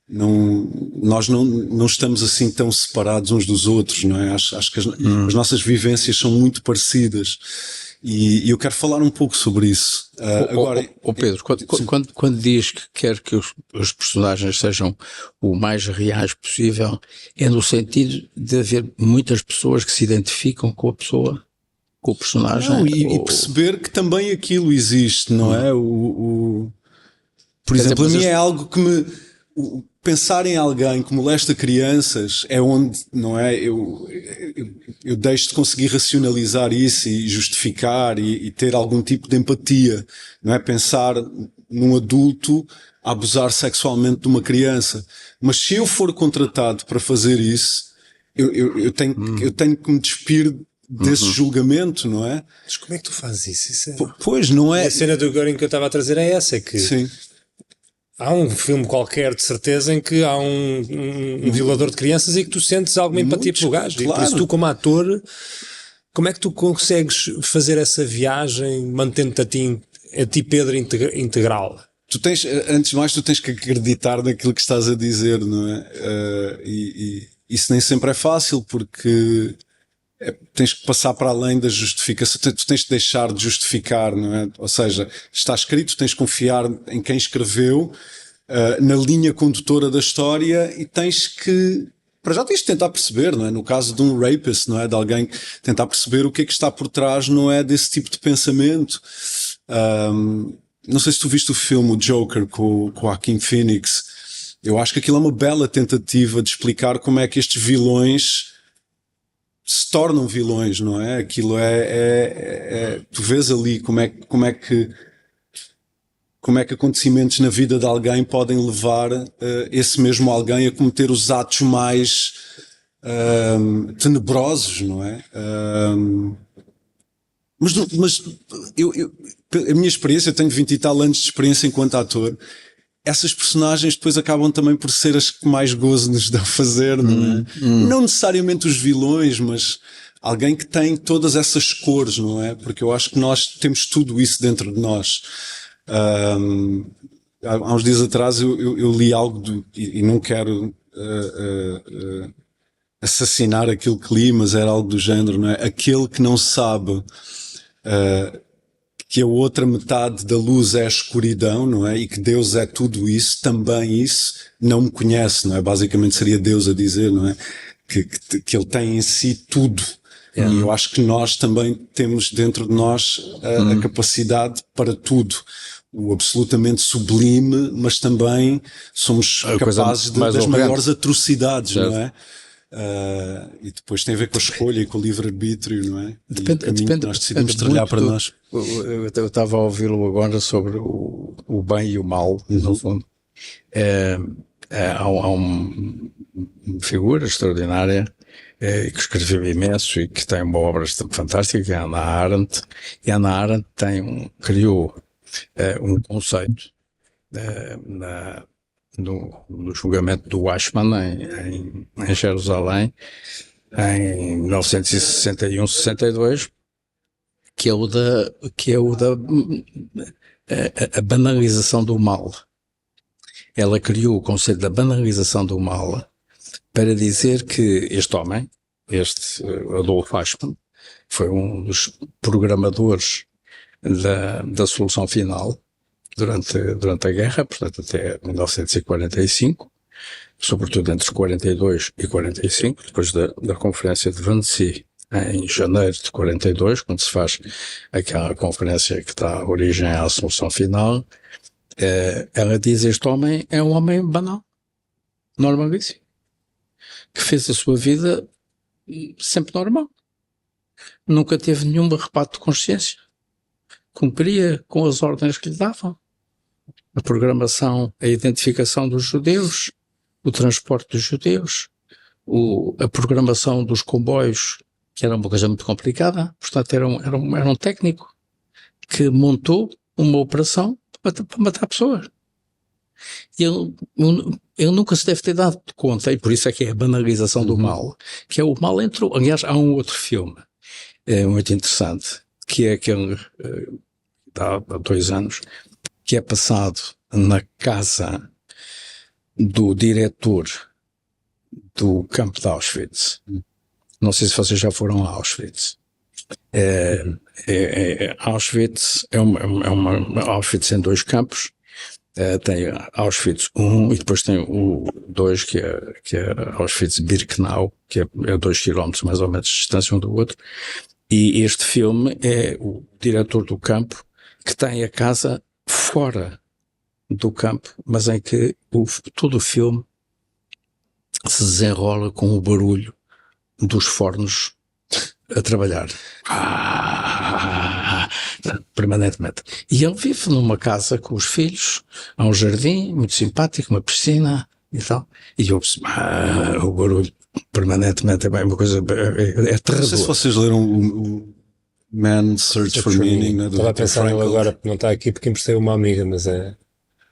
Nós não estamos assim tão separados uns dos outros, não é? Acho que as nossas vivências são muito parecidas. E eu quero falar um pouco sobre isso. Agora, Pedro, quando diz que quer que os personagens sejam o mais reais possível, é no sentido de haver muitas pessoas que se identificam com a pessoa, com o personagem? Não, e perceber que também aquilo existe, não é? Por exemplo, a mim é algo que pensar em alguém que molesta crianças é onde, não é? Eu deixo de conseguir racionalizar isso e justificar e ter algum tipo de empatia, não é? Pensar num adulto a abusar sexualmente de uma criança. Mas se eu for contratado para fazer isso, eu tenho que me despir desse julgamento, não é? Mas como é que tu fazes isso? Pois, não é? A cena do Göring que eu estava a trazer é essa, que Sim. há um filme qualquer, de certeza, em que há um violador de crianças e que tu sentes alguma empatia pelo gajo. Claro. E por isso tu, como ator, como é que tu consegues fazer essa viagem mantendo-te a ti Pedro integral? Tu tens, antes de mais, tu tens que acreditar naquilo que estás a dizer, não é? E isso nem sempre é fácil, porque tens que passar para além da justificação, tu tens de deixar de justificar, não é? Ou seja, está escrito, tens de confiar em quem escreveu, na linha condutora da história, e tens que, para já tens de tentar perceber, não é? No caso de um rapist, não é? De alguém tentar perceber o que é que está por trás, não é? Desse tipo de pensamento. Não sei se tu viste o filme O Joker com o Joaquin Phoenix. Eu acho que aquilo é uma bela tentativa de explicar como é que estes vilões se tornam vilões, não é? Aquilo tu vês ali como é que acontecimentos na vida de alguém podem levar esse mesmo alguém a cometer os atos mais tenebrosos, não é? Mas a minha experiência, eu tenho 20 e tal anos de experiência enquanto ator, essas personagens depois acabam também por ser as que mais gozo nos dão a fazer, não é? Não necessariamente os vilões, mas alguém que tem todas essas cores, não é? Porque eu acho que nós temos tudo isso dentro de nós. Há uns dias atrás eu li algo e não quero assassinar aquilo que li, mas era algo do género, não é? Aquele que não sabe que a outra metade da luz é a escuridão, não é? E que Deus é tudo isso, também isso, não me conhece, não é? Basicamente seria Deus a dizer, não é? Que ele tem em si tudo. E eu acho que nós também temos dentro de nós a capacidade para tudo. O absolutamente sublime, mas também somos capazes das maiores atrocidades, não é? E depois tem a ver com a escolha e com o livre-arbítrio, não é? Depende, nós decidimos trilhar para nós. Eu estava a ouvi-lo agora sobre o bem e o mal, no fundo. Há uma figura extraordinária que escreveu imenso e que tem uma obra fantástica, que é a Hannah Arendt. E a Hannah Arendt criou um conceito no julgamento do Eichmann em Jerusalém em 1961-62, que é o da a banalização do mal. Ela criou o conceito da banalização do mal para dizer que este homem, Adolf Eichmann, foi um dos programadores da solução final durante a guerra, portanto até 1945, sobretudo entre 42 e 45, depois da conferência de Wannsee em janeiro de 42, quando se faz aquela conferência que dá origem à solução final. Ela diz: este homem é um homem banal, normalíssimo, que fez a sua vida sempre normal, nunca teve nenhum arrebato de consciência, cumpria com as ordens que lhe davam, a programação, a identificação dos judeus, o transporte dos judeus, a programação dos comboios, que era uma coisa muito complicada. Portanto era um técnico que montou uma operação para matar pessoas. E ele nunca se deve ter dado conta, e por isso é que é a banalização do mal, que é o mal entrou. Aliás, há um outro filme muito interessante, que é aquele há 2 anos, que é passado na casa do diretor do campo de Auschwitz. Não sei se vocês já foram a Auschwitz. Auschwitz Auschwitz em 2 campos. Tem Auschwitz 1 e depois tem o 2, que é Auschwitz-Birkenau, que é 2 quilómetros mais ou menos de distância um do outro. E este filme é o diretor do campo que tem a casa fora do campo, mas em que todo o filme se desenrola com o barulho dos fornos a trabalhar. Permanentemente. E ele vive numa casa com os filhos, há um jardim muito simpático, uma piscina e tal, e ouve-se o barulho permanentemente. É bem uma coisa, é terrível. Não sei se vocês leram o Man's Search for Meaning, né, do Estava a pensar nele Frankl. agora, não está aqui porque emprestei uma amiga, mas é...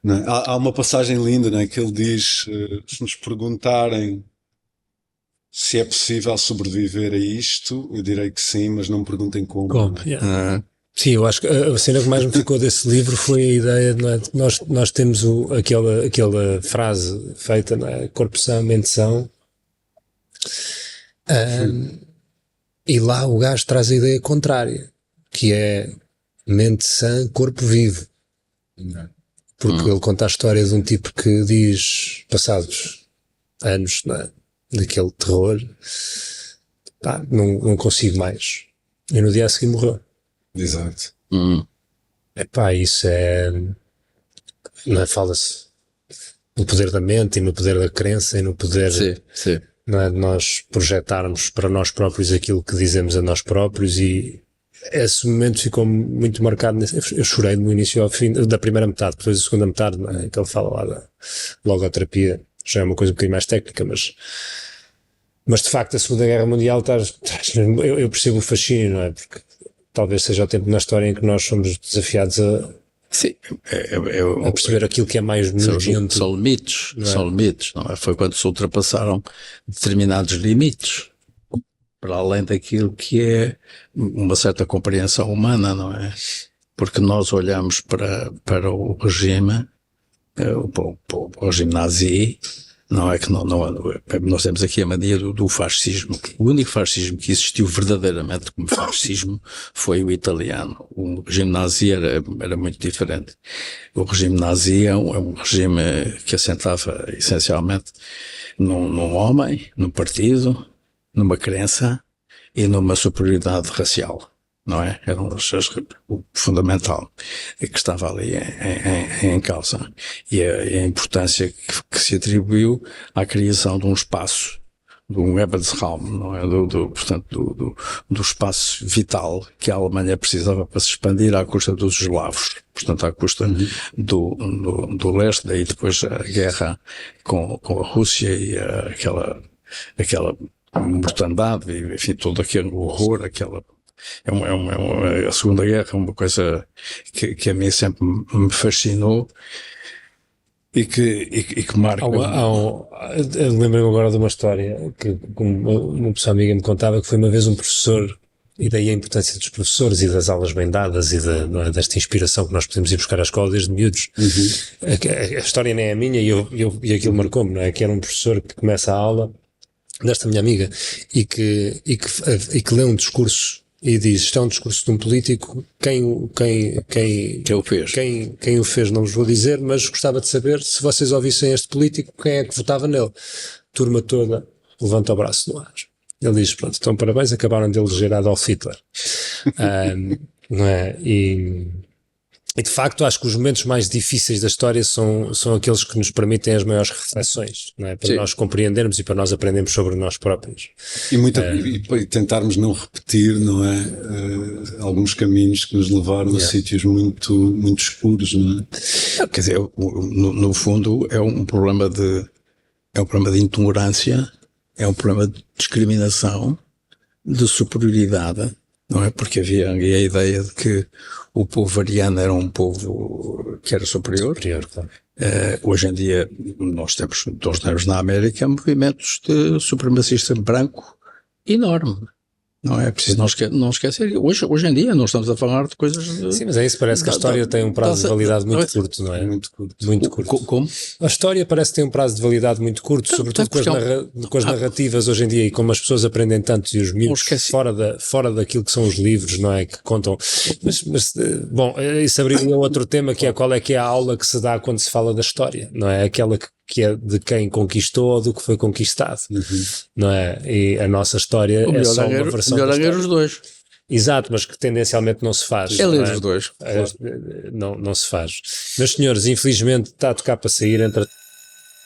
Não é? Há uma passagem linda, né, que ele diz, se nos perguntarem se é possível sobreviver a isto, eu direi que sim, mas não me perguntem como. Yeah. Sim, eu acho que a cena que mais me ficou desse livro foi a ideia, não é, de que nós temos aquela frase feita, não é? Corpo são, mente são, E lá o gajo traz a ideia contrária, que é mente sã, corpo vivo. Porque ele conta a história de um tipo que diz, passados anos, não é, daquele terror, pá, não consigo mais. E no dia a seguir morreu. Exato. Epá, isso é, não é, fala-se no poder da mente e no poder da crença e no poder, Sim. não é, de nós projetarmos para nós próprios aquilo que dizemos a nós próprios, e esse momento ficou muito marcado. Eu chorei no início ao fim da primeira metade, depois da segunda metade, não é, que ele fala lá da logoterapia, já é uma coisa um bocadinho mais técnica, mas de facto a Segunda Guerra Mundial eu percebo o fascínio, não é, porque talvez seja o tempo na história em que nós somos desafiados Sim, a perceber aquilo que é mais nojento. são limites, não é? Foi quando se ultrapassaram determinados limites, para além daquilo que é uma certa compreensão humana, não é? Porque nós olhamos para o regime, o regime nazi, não é que nós temos aqui a mania do fascismo. O único fascismo que existiu verdadeiramente como fascismo foi o italiano. O regime nazi era muito diferente. O regime nazi é um regime que assentava essencialmente num homem, num partido, numa crença e numa superioridade racial. Não é? Era o fundamental que estava ali em causa. E a importância que se atribuiu à criação de um espaço, de um Lebensraum, não é? Portanto, do espaço vital que a Alemanha precisava para se expandir à custa dos eslavos. Portanto, à custa do leste, daí depois a guerra com a Rússia e aquela mortandade, e, enfim, todo aquele horror, a Segunda Guerra é uma coisa que a mim sempre me fascinou e que marca. Lembrei-me agora de uma história que uma pessoa amiga me contava, que foi uma vez um professor, e daí a importância dos professores e das aulas bem dadas e não é, desta inspiração que nós podemos ir buscar à escola desde miúdos. A história nem é minha, e aquilo marcou-me, não é? Que era um professor que começa a aula desta minha amiga e que lê um discurso e diz: isto é um discurso de um político, quem o fez não vos vou dizer, mas gostava de saber, se vocês ouvissem este político, quem é que votava nele. Turma toda levanta o braço no ar. Ele diz: pronto, então parabéns, acabaram de eleger Adolf Hitler. Não é? E de facto acho que os momentos mais difíceis da história são aqueles que nos permitem as maiores reflexões, não é? Para nós compreendermos e para nós aprendermos sobre nós próprios. E tentarmos não repetir, não é? Alguns caminhos que nos levaram a sítios muito, muito escuros, não é? Quer dizer, no fundo é um problema de intolerância, é um problema de discriminação, de superioridade, não é? Porque havia a ideia de que o povo ariano era um povo que era superior. Claro. Hoje em dia nós temos na América movimentos de supremacista branco enorme. Não é preciso não esquecer. Hoje em dia nós estamos a falar de coisas... Sim, mas é isso, parece que a história tem um prazo de validade muito curto, não é? Muito curto. Muito curto. Como? A história parece que tem um prazo de validade muito curto, sobretudo com as narrativas hoje em dia, e como as pessoas aprendem tanto, e os miúdos fora daquilo que são os livros, não é? Que contam. Mas bom, isso abriria outro tema, que é qual é que é a aula que se dá quando se fala da história, não é? Aquela que é de quem conquistou ou do que foi conquistado, não é? E a nossa história é só uma versão da história. Os dois. Exato, mas que tendencialmente não se faz. É ler os dois. Não se faz. Meus senhores, infelizmente está a tocar para sair,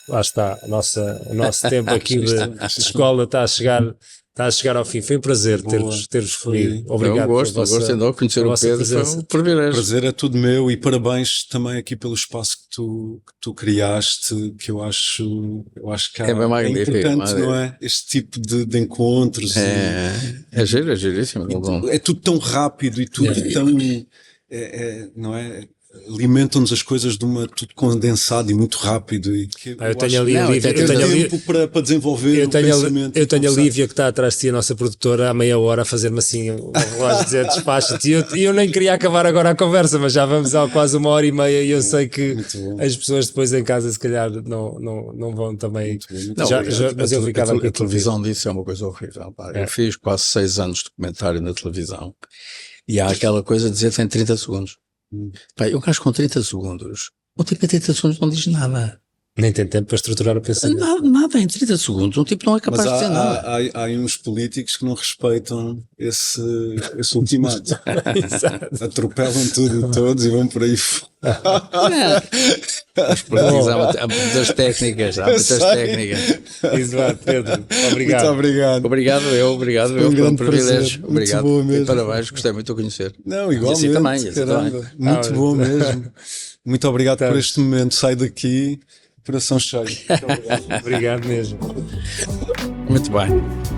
lá está, o nosso tempo aqui de escola está a chegar ao fim. Foi um prazer ter-vos comigo. Obrigado. Foi um gosto então, conhecer o Pedro, foi um privilégio. O prazer é tudo meu, e parabéns também aqui pelo espaço que tu criaste, que eu acho que é importante, não é? Este tipo de encontros. É giríssimo. É tudo tão rápido e tudo tão... não é? alimentam-nos as coisas de tudo condensado e muito rápido. E eu tenho ali a não, Lívia, até eu tem tenho ali, tempo para desenvolver eu o tenho, pensamento. eu tenho a Lívia que está atrás de ti, a nossa produtora, há meia hora a fazer-me assim um relógio a dizer despacha-te. E eu nem queria acabar agora a conversa, mas já vamos há quase 1h30 e eu sei que as pessoas depois em casa se calhar não vão também. Não, Mas eu ficava a aqui televisão disso é uma coisa horrível. Pá. Eu fiz quase 6 anos de documentário na televisão e há aquela coisa de dizer que tem 30 segundos. Pá, um gajo com 30 segundos, um tipo em 30 segundos não diz nada. Nem tem tempo para estruturar o pensamento. Nada em 30 segundos, um tipo não é capaz Mas de dizer nada. há aí uns políticos que não respeitam esse ultimato. Atropelam tudo e todos e vão por aí. Os políticos há muitas técnicas, Exato, Pedro. Obrigado. Muito obrigado. Obrigado Foi eu, um foi um grande privilégio. prazer. Muito Obrigado. boa mesmo. E parabéns, gostei muito de conhecer. Não, E igualmente. assim também, e assim caramba. também. Muito bom mesmo. Muito obrigado por este momento. Saio daqui, coração cheio. Muito obrigado. Obrigado mesmo. Muito bem.